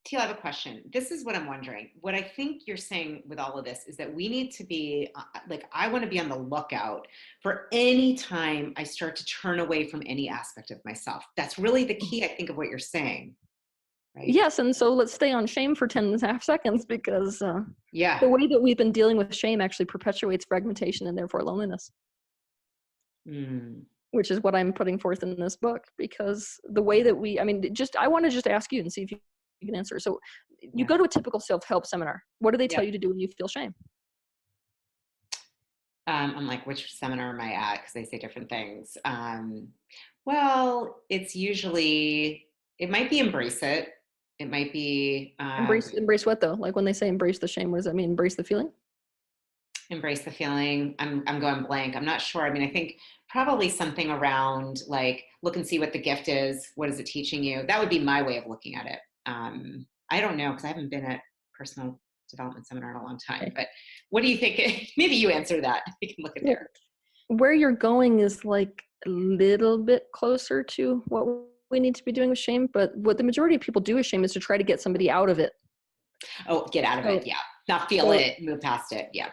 Teal, I have a question. This is what I'm wondering. What I think you're saying with all of this is that we need to be like, I want to be on the lookout for any time I start to turn away from any aspect of myself. That's really the key, I think, of what you're saying, right? Yes, and so let's stay on shame for 10.5 seconds, because the way that we've been dealing with shame actually perpetuates fragmentation and therefore loneliness. Which is what I'm putting forth in this book, because the way that I want to just ask you and see if you can answer. So you go to a typical self-help seminar. What do they tell you to do when you feel shame? I'm like, which seminar am I at? Because they say different things. Well, it's usually, it might be embrace it. It might be embrace what though? Like when they say embrace the shame, what does that mean? Embrace the feeling? Embrace the feeling. I'm going blank. I'm not sure. I mean, I think probably something around like, look and see what the gift is. What is it teaching you? That would be my way of looking at it. I don't know, because I haven't been at personal development seminar in a long time. Okay. But what do you think? Maybe you answer that. You can look at there. Where you're going is like a little bit closer to what we need to be doing with shame. But what the majority of people do with shame is to try to get somebody out of it. Oh, get out of it. Yeah. Not feel it, move past it. Yeah.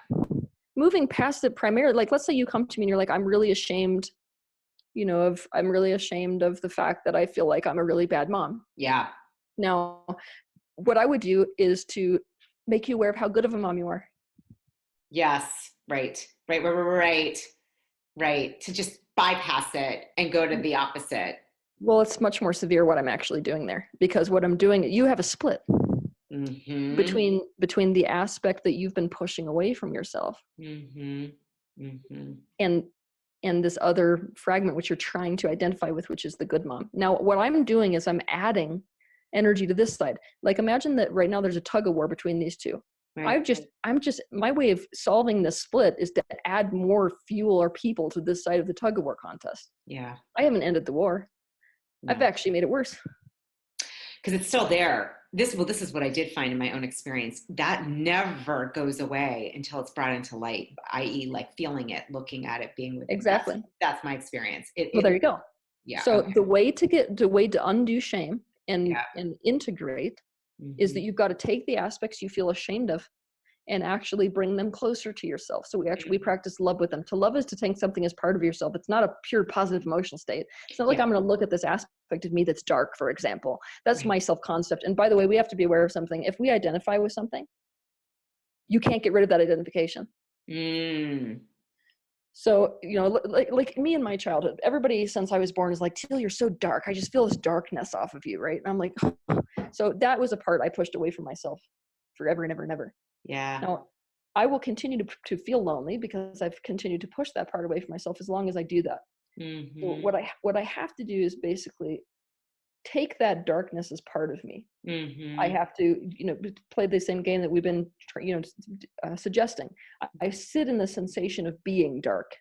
Moving past it primarily, like let's say you come to me and you're like, I'm really ashamed, I'm really ashamed of the fact that I feel like I'm a really bad mom. Yeah. Now, what I would do is to make you aware of how good of a mom you are. Yes. Right. To just bypass it and go to the opposite. Well, it's much more severe what I'm actually doing there, because what I'm doing, you have a split between the aspect that you've been pushing away from yourself and this other fragment which you're trying to identify with, which is the good mom. Now, what I'm doing is I'm adding energy to this side. Like imagine that right now there's a tug of war between these two. Right. My way of solving this split is to add more fuel or people to this side of the tug of war contest. Yeah. I haven't ended the war. No. I've actually made it worse. Because it's still there. This is what I did find in my own experience. That never goes away until it's brought into light, i.e. like feeling it, looking at it, being with it. Exactly. That's my experience. There you go. Yeah. So okay. the way to undo shame and integrate is that you've got to take the aspects you feel ashamed of and actually bring them closer to yourself. So we practice love with them. To love is to take something as part of yourself. It's not a pure positive emotional state. It's not like I'm going to look at this aspect of me that's dark, for example. That's my self-concept. And by the way, we have to be aware of something. If we identify with something, you can't get rid of that identification. So, like me in my childhood, everybody since I was born is like, Teal, you're so dark. I just feel this darkness off of you, right? And I'm like, so that was a part I pushed away from myself forever and ever and ever. Yeah. Now, I will continue to feel lonely because I've continued to push that part away from myself as long as I do that. So what I have to do is basically take that darkness as part of me. I have to, play the same game that we've been, suggesting. I sit in the sensation of being dark.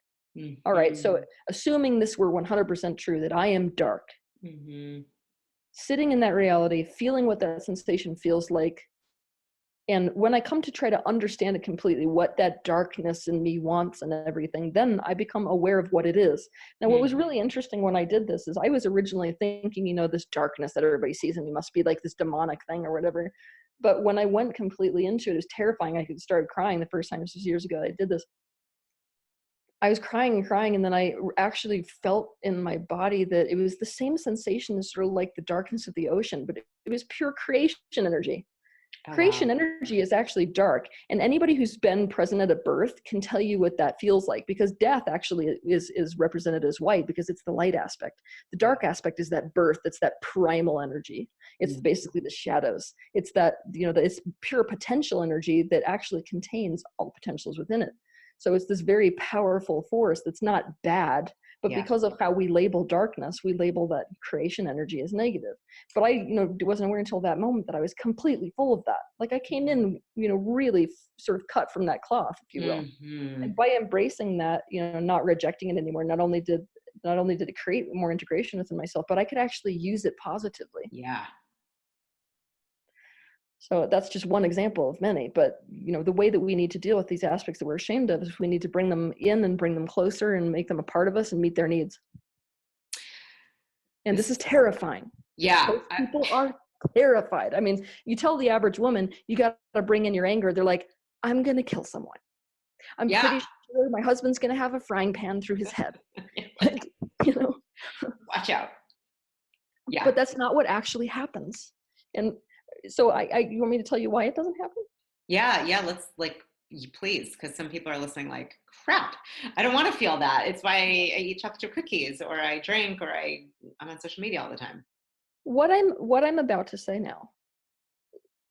All right. So assuming this were 100% true, that I am dark, sitting in that reality, feeling what that sensation feels like. And when I come to try to understand it completely, what that darkness in me wants and everything, then I become aware of what it is. Now, what was really interesting when I did this is I was originally thinking, this darkness that everybody sees in me must be like this demonic thing or whatever. But when I went completely into it, it was terrifying. I started crying the first time. This was years ago I did this. I was crying and crying, and then I actually felt in my body that it was the same sensation as sort of like the darkness of the ocean, but it was pure creation energy. Creation energy is actually dark, and anybody who's been present at a birth can tell you what that feels like, because death actually is represented as white because it's the light aspect. The dark aspect is that birth. It's that primal energy. It's basically the shadows. It's that, it's pure potential energy that actually contains all potentials within it. So it's this very powerful force that's not bad, but because of how we label darkness, we label that creation energy as negative. But I, wasn't aware until that moment that I was completely full of that. Like I came in, really sort of cut from that cloth, if you will. And by embracing that, not rejecting it anymore, not only did not only did it create more integration within myself, but I could actually use it positively. Yeah. So that's just one example of many. But, the way that we need to deal with these aspects that we're ashamed of is we need to bring them in and bring them closer and make them a part of us and meet their needs. And this is terrifying. Yeah. Most people are terrified. I mean, you tell the average woman, you got to bring in your anger. They're like, I'm going to kill someone. I'm pretty sure my husband's going to have a frying pan through his head. Like, Watch out. Yeah. But that's not what actually happens. And so you want me to tell you why it doesn't happen? Yeah. Let's please, because some people are listening like, crap, I don't want to feel that. It's why I eat chocolate chip cookies, or I drink, or I'm on social media all the time. What I'm about to say now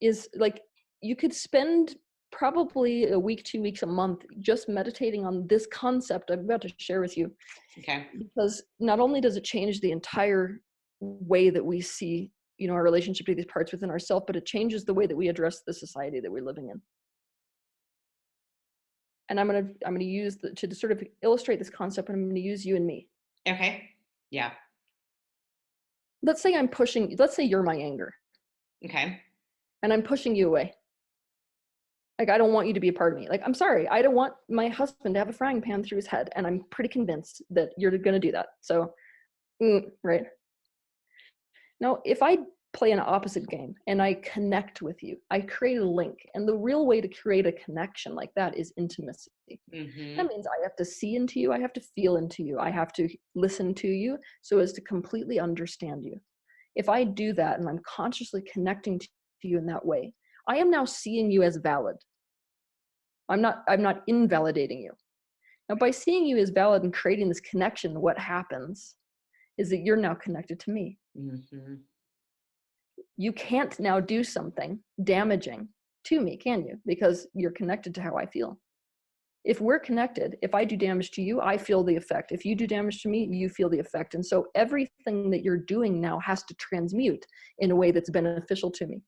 is, like, you could spend probably a week, 2 weeks, a month just meditating on this concept I'm about to share with you. Okay. Because not only does it change the entire way that we see, our relationship to these parts within ourselves, but it changes the way that we address the society that we're living in. And I'm gonna use to sort of illustrate this concept, and I'm gonna use you and me. Okay. Yeah. Let's say you're my anger. Okay. And I'm pushing you away. Like, I don't want you to be a part of me. Like, I'm sorry, I don't want my husband to have a frying pan through his head, and I'm pretty convinced that you're gonna do that. So, right. Now, if I play an opposite game and I connect with you, I create a link. And the real way to create a connection like that is intimacy. Mm-hmm. That means I have to see into you, I have to feel into you, I have to listen to you so as to completely understand you. If I do that and I'm consciously connecting to you in that way, I am now seeing you as valid. I'm not invalidating you. Now, by seeing you as valid and creating this connection, what happens is that you're now connected to me. Mm-hmm. You can't now do something damaging to me, can you? Because you're connected to how I feel. If we're connected, if I do damage to you, I feel the effect. If you do damage to me, you feel the effect. And so everything that you're doing now has to transmute in a way that's beneficial to me.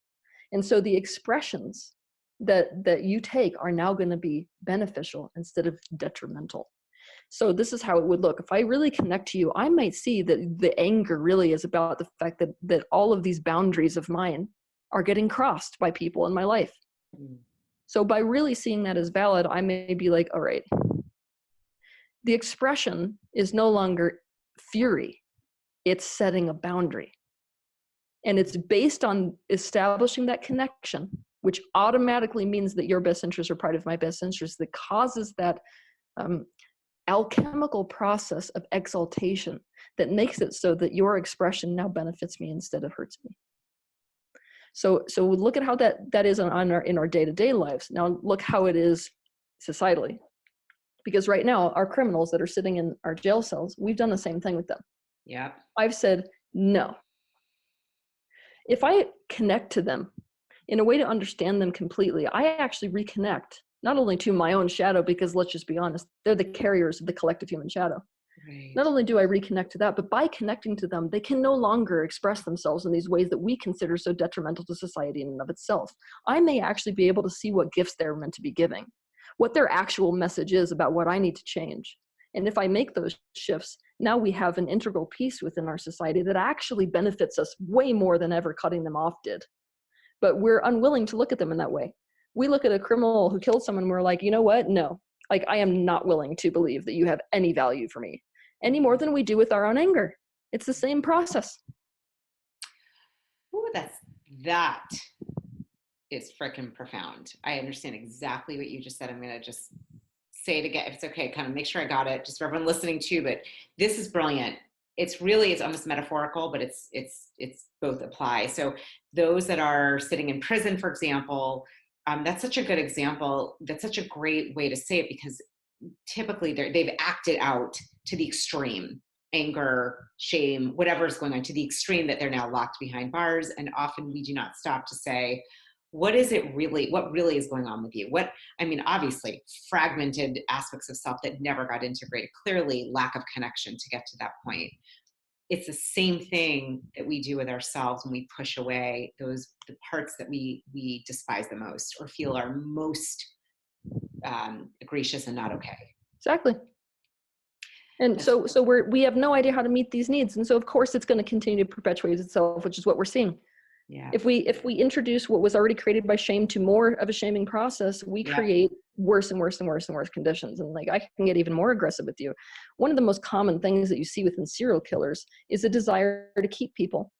And so the expressions that you take are now going to be beneficial instead of detrimental. So this is how it would look. If I really connect to you, I might see that the anger really is about the fact that all of these boundaries of mine are getting crossed by people in my life. So by really seeing that as valid, I may be like, all right, the expression is no longer fury. It's setting a boundary. And it's based on establishing that connection, which automatically means that your best interests are part of my best interests, that causes that alchemical process of exaltation that makes it so that your expression now benefits me instead of hurts me. So look at how that is in our day-to-day lives. Now look how it is societally. Because right now, our criminals that are sitting in our jail cells, we've done the same thing with them. Yeah. I've said, no. If I connect to them in a way to understand them completely, I actually reconnect not only to my own shadow, because let's just be honest, they're the carriers of the collective human shadow. Right. Not only do I reconnect to that, but by connecting to them, they can no longer express themselves in these ways that we consider so detrimental to society in and of itself. I may actually be able to see what gifts they're meant to be giving, what their actual message is about what I need to change. And if I make those shifts, now we have an integral piece within our society that actually benefits us way more than ever cutting them off did. But we're unwilling to look at them in that way. We look at a criminal who killed someone and we're like, you know what? No, like, I am not willing to believe that you have any value for me, any more than we do with our own anger. It's the same process. Ooh, that is freaking profound. I understand exactly what you just said. I'm going to just say it again, if it's okay, kind of make sure I got it, just for everyone listening too, but this is brilliant. It's almost metaphorical, but it's both apply. So those that are sitting in prison, for example, that's such a good example. That's such a great way to say it, because typically they've acted out to the extreme, anger, shame, whatever is going on, to the extreme that they're now locked behind bars. And often we do not stop to say, what really is going on with you? Obviously fragmented aspects of self that never got integrated, clearly lack of connection to get to that point. It's the same thing that we do with ourselves when we push away the parts that we despise the most or feel are most egregious and not okay. Exactly. And so we have no idea how to meet these needs. And so of course it's going to continue to perpetuate itself, which is what we're seeing. Yeah. If we introduce what was already created by shame to more of a shaming process, we create worse and worse and worse and worse conditions. And like, I can get even more aggressive with you. One of the most common things that you see within serial killers is a desire to keep people.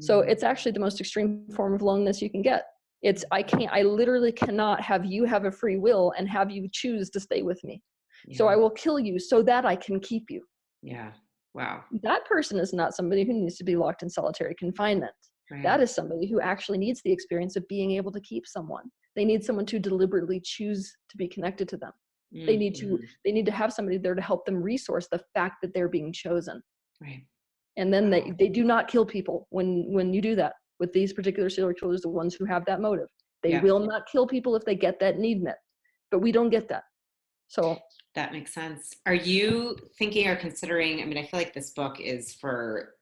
So it's actually the most extreme form of loneliness you can get. It's, I literally cannot have you have a free will and have you choose to stay with me. Yeah. So I will kill you so that I can keep you. Yeah. Wow. That person is not somebody who needs to be locked in solitary confinement. Right. That is somebody who actually needs the experience of being able to keep someone. They need someone to deliberately choose to be connected to them. Mm-hmm. They need to have somebody there to help them resource the fact that they're being chosen. Right. And then they do not kill people when you do that. With these particular serial killers, the ones who have that motive, they will not kill people if they get that need met. But we don't get that. So that makes sense. Are you thinking or considering, I mean, I feel like this book is for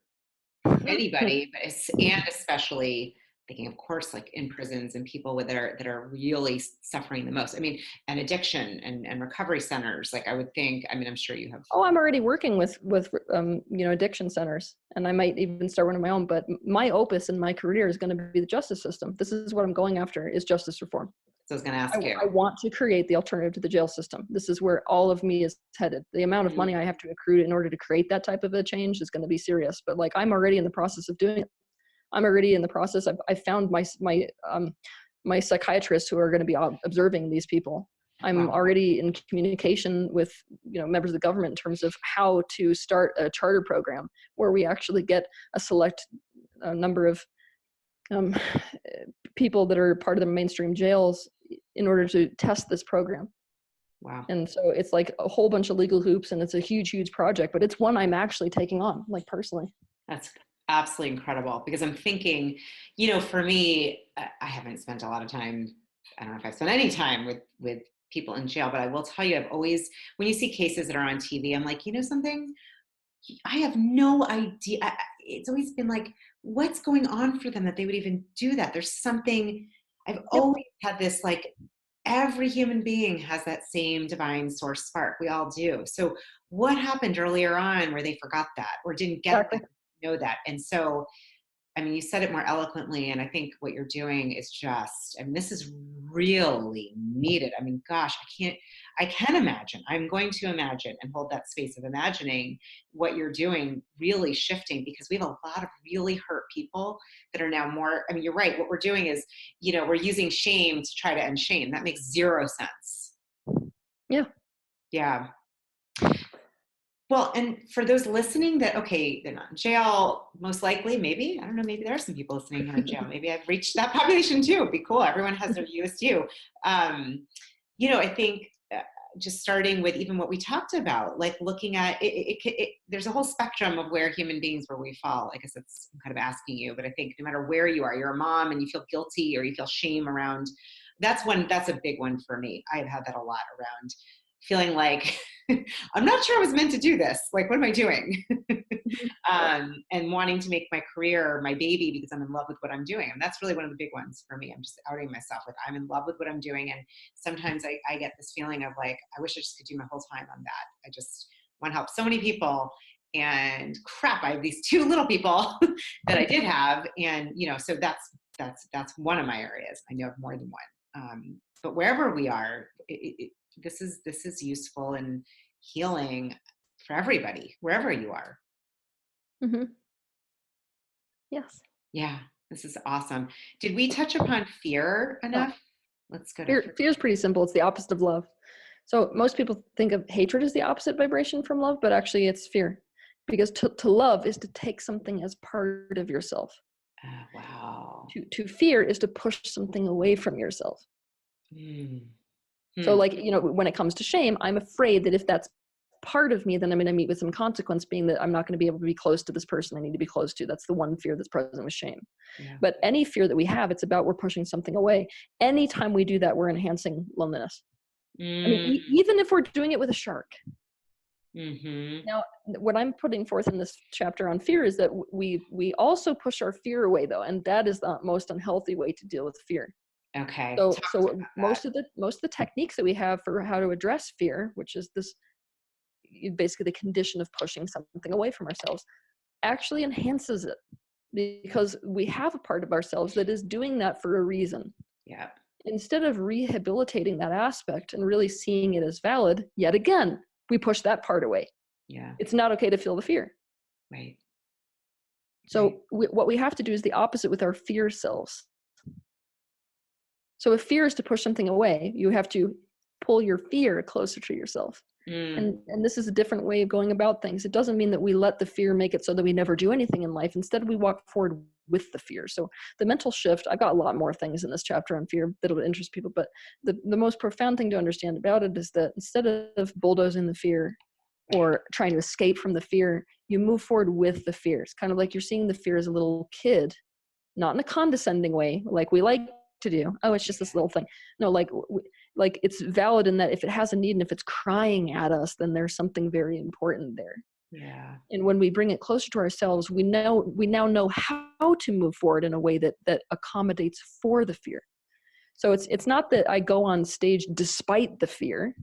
anybody, but and especially thinking, of course, like in prisons and people that are really suffering the most. I mean, and addiction and recovery centers. Like I would think, I mean, I'm sure you have. Oh, I'm already working with addiction centers, and I might even start one of my own. But my opus in my career is going to be the justice system. This is what I'm going after, is justice reform. So I was going to ask you. I want to create the alternative to the jail system. This is where all of me is headed. The amount of money I have to accrue in order to create that type of a change is going to be serious. But like, I'm already in the process of doing it. I'm already in the process. I found my psychiatrists who are going to be observing these people. I'm already in communication with members of the government in terms of how to start a charter program where we actually get a select number of people that are part of the mainstream jails in order to test this program. Wow. And so it's like a whole bunch of legal hoops, and it's a huge, huge project, but it's one I'm actually taking on, like personally. That's absolutely incredible, because I'm thinking, for me, I haven't spent a lot of time, I don't know if I've spent any time with people in jail, but I will tell you, I've always, when you see cases that are on TV, I'm like, something, I have no idea. It's always been like, what's going on for them that they would even do that? There's something, I've always had this, like, every human being has that same divine source spark. We all do. So what happened earlier on where they forgot that or didn't get that, know that? And so, I mean, you said it more eloquently, and I think what you're doing is just, I mean, this is really needed. I mean, gosh, I can imagine. I'm going to imagine and hold that space of imagining what you're doing really shifting, because we have a lot of really hurt people that are now more, I mean, you're right. What we're doing is, we're using shame to try to end shame. That makes zero sense. Yeah. Yeah. Well, and for those listening that, okay, they're not in jail, most likely, maybe, I don't know, maybe there are some people listening who are in jail. Maybe I've reached that population too. It'd be cool. Everyone has their U.est. I think just starting with even what we talked about, like looking at there's a whole spectrum of where human beings, where we fall. I guess I'm kind of asking you, but I think no matter where you are, you're a mom and you feel guilty or you feel shame around, that's a big one for me. I've had that a lot around feeling like, I'm not sure I was meant to do this. Like, what am I doing? And wanting to make my career my baby because I'm in love with what I'm doing. And that's really one of the big ones for me. I'm just outing myself. Like, I'm in love with what I'm doing. And sometimes I get this feeling of like, I wish I just could do my whole time on that. I just want to help so many people. And crap, I have these two little people that I did have. And, so that's one of my areas. I know of more than one. But wherever we are, this is useful and healing for everybody, wherever you are. Mm-hmm. Yes. Yeah, this is awesome. Did we touch upon fear enough? Let's go to fear. Fear is pretty simple. It's the opposite of love. So most people think of hatred as the opposite vibration from love, but actually it's fear, because to love is to take something as part of yourself. Wow. To fear is to push something away from yourself. So like, when it comes to shame, I'm afraid that if that's part of me, then I'm going to meet with some consequence, being that I'm not going to be able to be close to this person I need to be close to. That's the one fear that's present with shame. Yeah. But any fear that we have, it's about we're pushing something away. Anytime we do that, we're enhancing loneliness. I mean, even if we're doing it with a shark. Mm-hmm. Now, what I'm putting forth in this chapter on fear is that we also push our fear away, though, and that is the most unhealthy way to deal with fear. Okay. So most of the techniques that we have for how to address fear, which is this basically the condition of pushing something away from ourselves, actually enhances it, because we have a part of ourselves that is doing that for a reason. Yeah. Instead of rehabilitating that aspect and really seeing it as valid, yet again, we push that part away. Yeah. It's not okay to feel the fear. Right. So what we have to do is the opposite with our fear selves. So if fear is to push something away, you have to pull your fear closer to yourself. Mm. And this is a different way of going about things. It doesn't mean that we let the fear make it so that we never do anything in life. Instead, we walk forward with the fear. So the mental shift, I've got a lot more things in this chapter on fear that'll interest people, but the most profound thing to understand about it is that instead of bulldozing the fear or trying to escape from the fear, you move forward with the fear. It's kind of like you're seeing the fear as a little kid, not in a condescending way, like we like to do. Oh, it's just this little thing. No, like it's valid in that if it has a need and if it's crying at us, then there's something very important there. Yeah. And when we bring it closer to ourselves, we now know how to move forward in a way that accommodates for the fear. So it's not that I go on stage despite the fear.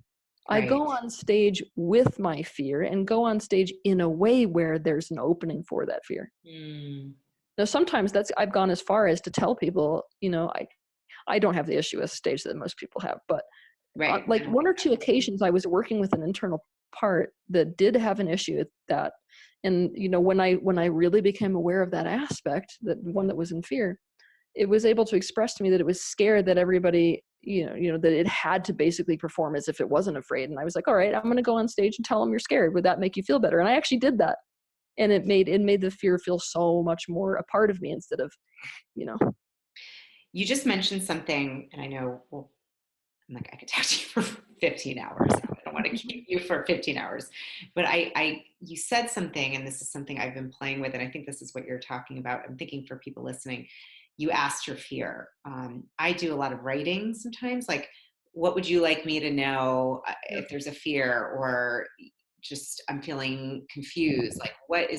I Right. go on stage with my fear and go on stage in a way where there's an opening for that fear. Mm. Now, sometimes I've gone as far as to tell people, I don't have the issue with stage that most people have, but Right. like I don't one think or two occasions I was working with an internal part that did have an issue with that. And, when I really became aware of that aspect, that one that was in fear, it was able to express to me that it was scared that everybody, that it had to basically perform as if it wasn't afraid. And I was like, all right, I'm going to go on stage and tell them you're scared. Would that make you feel better? And I actually did that. And it made the fear feel so much more a part of me instead of, You just mentioned something, and I know, well, I'm like, I could talk to you for 15 hours. I don't want to keep you for 15 hours. But you said something, and this is something I've been playing with, and I think this is what you're talking about. I'm thinking for people listening, you asked your fear. I do a lot of writing sometimes, like, what would you like me to know if there's a fear, or just I'm feeling confused? Like, what?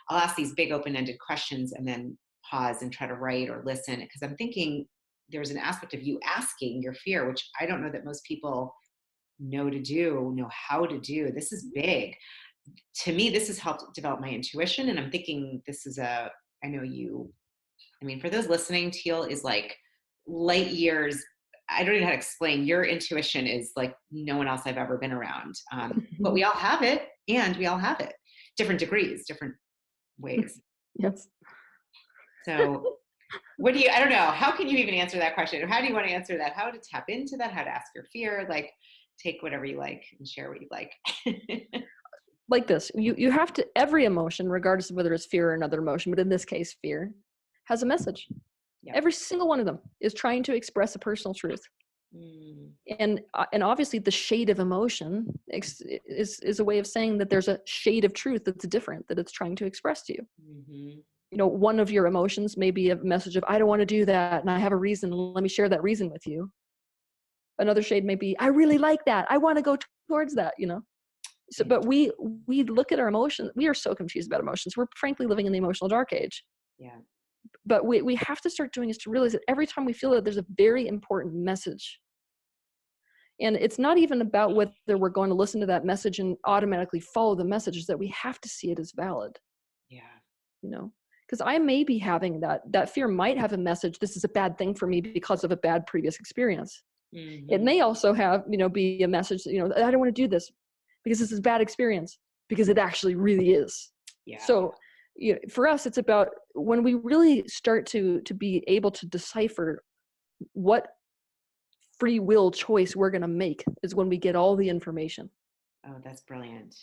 I'll ask these big open-ended questions and then pause and try to write or listen, because I'm thinking there's an aspect of you asking your fear, which I don't know that most people know how to do. This is big. To me, this has helped develop my intuition. And I'm thinking I know you, I mean, for those listening, Teal is like light years. I don't even know how to explain. Your intuition is like no one else I've ever been around. But we all have it, and we all have it. Different degrees, different ways. Yes. So I don't know. How can you even answer that question? How do you want to answer that? How to tap into that? How to ask your fear? Like, take whatever you like and share what you like. Like this, you have to, every emotion, regardless of whether it's fear or another emotion, but in this case, fear, has a message. Yep. Every single one of them is trying to express a personal truth. Mm. And obviously the shade of emotion is a way of saying that there's a shade of truth that's different, that it's trying to express to you. Mm-hmm. One of your emotions may be a message of, I don't want to do that, and I have a reason, let me share that reason with you. Another shade may be, I really like that, I want to go towards that. So, but we look at our emotions, we are so confused about emotions. We're frankly living in the emotional dark age. Yeah. But we have to start doing is to realize that every time we feel it, there's a very important message. And it's not even about whether we're going to listen to that message and automatically follow the message, is that we have to see it as valid. Yeah. Because I may be having that fear might have a message. This is a bad thing for me because of a bad previous experience. Mm-hmm. It may also have, be a message that, I don't want to do this because this is a bad experience, because it actually really is. Yeah. So for us, it's about when we really start to be able to decipher what free will choice we're going to make, is when we get all the information. Oh, that's brilliant.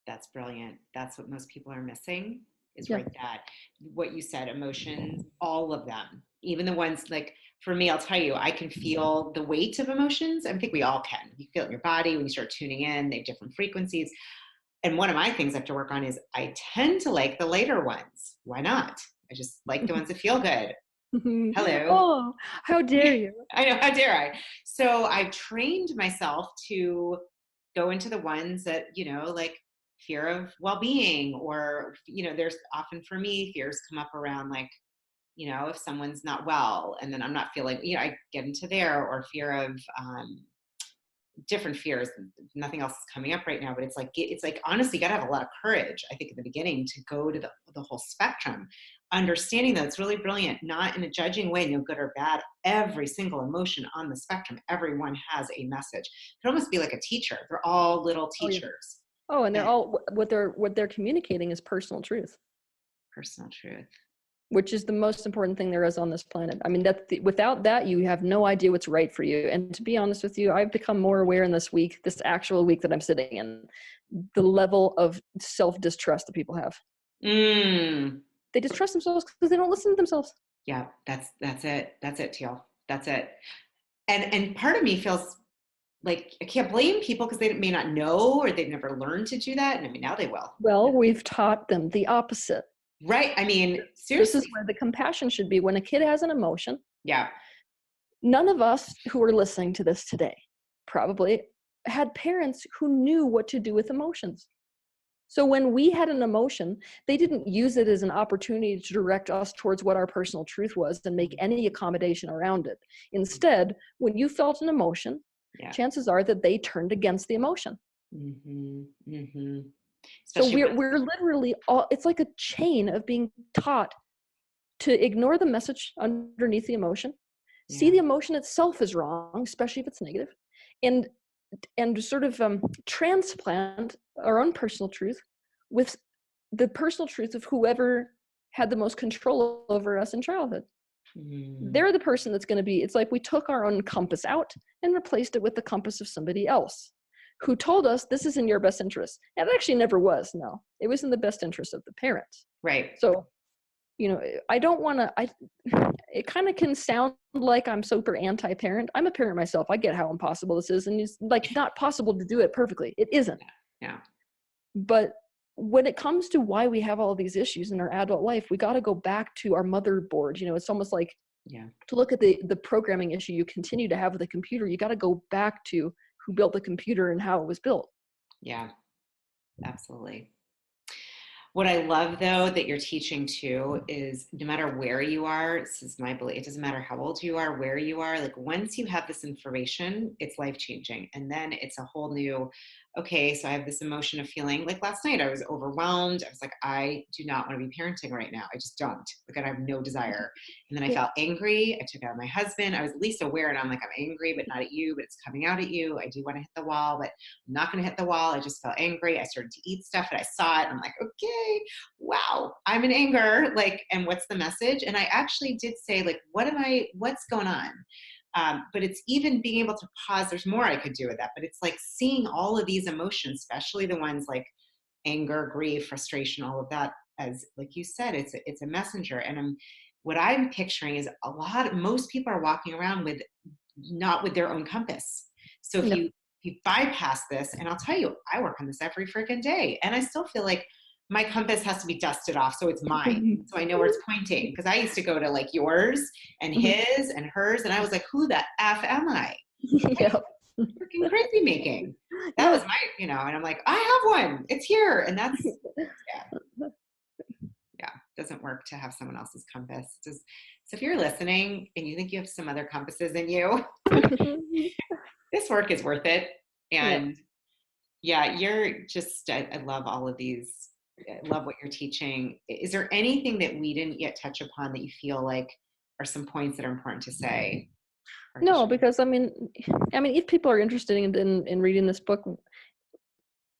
That's brilliant. That's what most people are missing, is Yeah. right that. What you said, emotions, all of them, even the ones like, for me, I'll tell you, I can feel the weight of emotions. I think we all can. You feel it in your body when you start tuning in. They have different frequencies. And one of my things I have to work on is I tend to like the lighter ones. Why not? I just like the ones that feel good. Hello. Oh, how dare you? I know, how dare I? So I've trained myself to go into the ones that, like fear of well-being, or, there's often for me, fears come up around like, if someone's not well and then I'm not feeling, I get into there, or fear of different fears. Nothing else is coming up right now, but it's like honestly, you got to have a lot of courage, I think, at the beginning to go to the whole spectrum, understanding that it's really brilliant, not in a judging way, no good or bad. Every single emotion on the spectrum, everyone has a message. It could almost be like a teacher. They're all little Oh, yeah. teachers. Oh, and they're all, what they're communicating is personal truth. Personal truth. Which is the most important thing there is on this planet. I mean, without that, you have no idea what's right for you. And to be honest with you, I've become more aware in this actual week that I'm sitting in, the level of self-distrust that people have. They distrust themselves because they don't listen to themselves. Yeah, that's it. That's it, Teal. That's it. And part of me feels like I can't blame people because they may not know or they've never learned to do that. And I mean, now they will. Well, we've taught them the opposite. Right. I mean, seriously. This is where the compassion should be. When a kid has an emotion, yeah, none of us who are listening to this today probably had parents who knew what to do with emotions. So when we had an emotion, they didn't use it as an opportunity to direct us towards what our personal truth was and make any accommodation around it. Instead, when you felt an emotion, chances are that they turned against the emotion. Mm-hmm. Mm-hmm. So we're literally all, it's like a chain of being taught to ignore the message underneath the emotion, see the emotion itself as wrong, especially if it's negative, and sort of transplant our own personal truth with the personal truth of whoever had the most control over us in childhood. They're the person that's going to be, it's like we took our own compass out and replaced it with the compass of somebody else who told us this is in your best interest. And it actually never was. No, it was in the best interest of the parents. Right. So, I don't want to, it kind of can sound like I'm super anti-parent. I'm a parent myself. I get how impossible this is. And it's like not possible to do it perfectly. It isn't. Yeah. But when it comes to why we have all these issues in our adult life, we got to go back to our motherboard. It's almost like to look at the programming issue you continue to have with a computer, you got to go back to who built the computer and how it was built. Yeah, absolutely. What I love, though, that you're teaching too is no matter where you are, this is my belief, it doesn't matter how old you are, where you are, like once you have this information, it's life-changing. And then it's a whole new, okay, so I have this emotion of feeling like last night I was overwhelmed. I was like, I do not want to be parenting right now. I just don't. Like I have no desire. And then I felt angry. I took out my husband. I was at least aware and I'm like, I'm angry, but not at you, but it's coming out at you. I do want to hit the wall, but I'm not going to hit the wall. I just felt angry. I started to eat stuff and I saw it. And I'm like, okay, wow, I'm in anger. Like, and what's the message? And I actually did say like, what's going on? But it's even being able to pause. There's more I could do with that, but it's like seeing all of these emotions, especially the ones like anger, grief, frustration, all of that, as like you said, it's a messenger. And what I'm picturing is most people are walking around with not with their own compass. So if you bypass this, and I'll tell you, I work on this every freaking day, and I still feel like my compass has to be dusted off so it's mine, so I know where it's pointing. Because I used to go to like yours and his and hers, and I was like, who the F am I? Yeah. Freaking crazy making. That was my, and I'm like, I have one. It's here. And that's, doesn't work to have someone else's compass. So if you're listening and you think you have some other compasses in you, this work is worth it. And you're just, I love all of these. I love what you're teaching. Is there anything that we didn't yet touch upon that you feel like are some points that are important to say? No, because I mean, if people are interested in reading this book,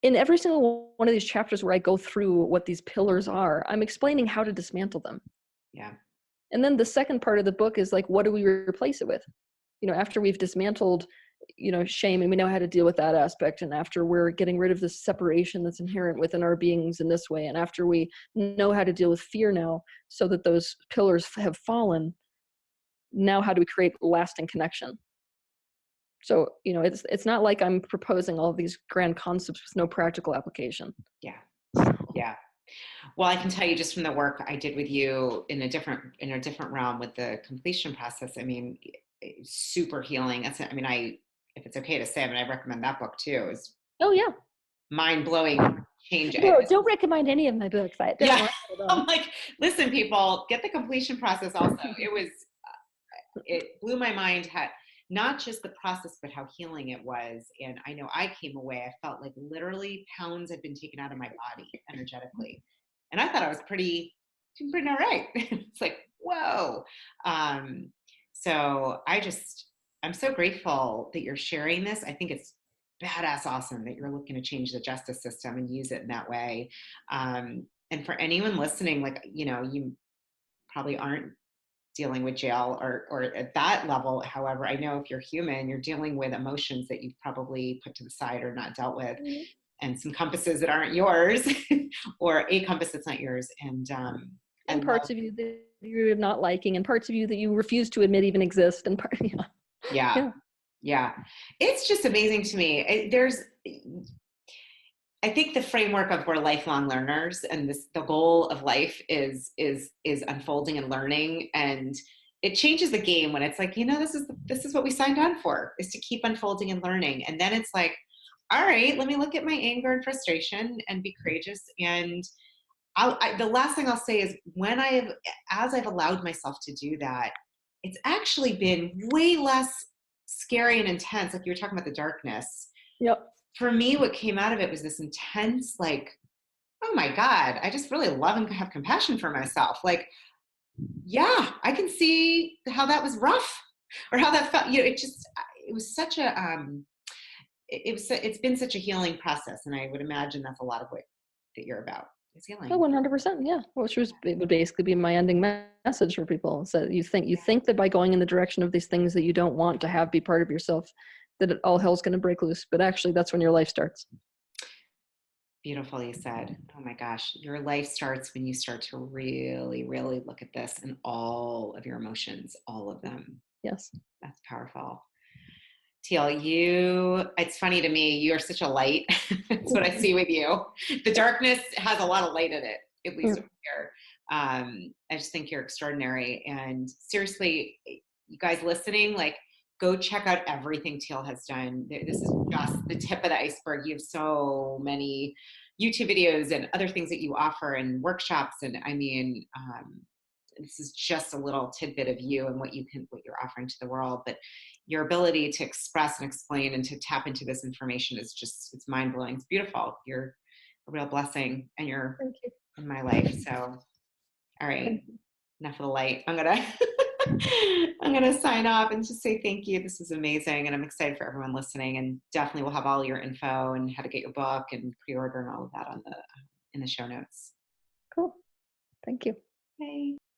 in every single one of these chapters where I go through what these pillars are, I'm explaining how to dismantle them. Yeah. And then the second part of the book is like, what do we replace it with? After we've dismantled shame and we know how to deal with that aspect, and after we're getting rid of the separation that's inherent within our beings in this way, and after we know how to deal with fear now so that those pillars have fallen, now how do we create lasting connection? So it's not like I'm proposing all these grand concepts with no practical application. Yeah. Well, I can tell you just from the work I did with you in a different realm with the completion process, super healing. If it's okay to say, I recommend that book too. It's mind-blowing change. Don't recommend any of my books. I'm like, listen, people, get the completion process also. It blew my mind not just the process, but how healing it was. And I know I came away, I felt like literally pounds had been taken out of my body energetically. And I thought I was doing pretty all right. It's like, whoa. Um, so I'm so grateful that you're sharing this. I think it's badass awesome that you're looking to change the justice system and use it in that way. And for anyone listening, like, you probably aren't dealing with jail or at that level. However, I know if you're human, you're dealing with emotions that you've probably put to the side or not dealt with, and some compasses that aren't yours, or a compass that's not yours. And parts of you that you're not liking, and parts of you that you refuse to admit even exist, and yeah. It's just amazing to me. I think the framework of we're lifelong learners, and the goal of life is unfolding and learning, and it changes the game when it's like, this is what we signed on for, is to keep unfolding and learning. And then it's like, all right, let me look at my anger and frustration and be courageous. And the last thing I'll say is, as I've allowed myself to do that, it's actually been way less scary and intense. Like you were talking about the darkness. Yep. For me, what came out of it was this intense, like, oh my God, I just really love and have compassion for myself. Like, yeah, I can see how that was rough, or how that felt. It was such it's been such a healing process. And I would imagine that's a lot of what that you're about, is healing. Oh, 100%. Yeah. Which would basically be my ending message for people. So you think that by going in the direction of these things that you don't want to have be part of yourself, that all hell's going to break loose. But actually, that's when your life starts. Beautifully said. Oh my gosh. Your life starts when you start to really, really look at this and all of your emotions, all of them. Yes. That's powerful. Teal, it's funny to me, you're such a light. That's what I see with you. The darkness has a lot of light in it, at least over here. I just think you're extraordinary. And seriously, you guys listening, like, go check out everything Teal has done. This is just the tip of the iceberg. You have so many YouTube videos and other things that you offer, and workshops. And I mean, this is just a little tidbit of you and what you're offering to the world. But your ability to express and explain and to tap into this information it's mind blowing. It's beautiful. You're a real blessing, and you're in my life. So, all right, enough of the light. I'm gonna sign off and just say thank you. This is amazing, and I'm excited for everyone listening. And definitely, we'll have all your info and how to get your book and pre-order and all of that in the show notes. Cool. Thank you. Bye.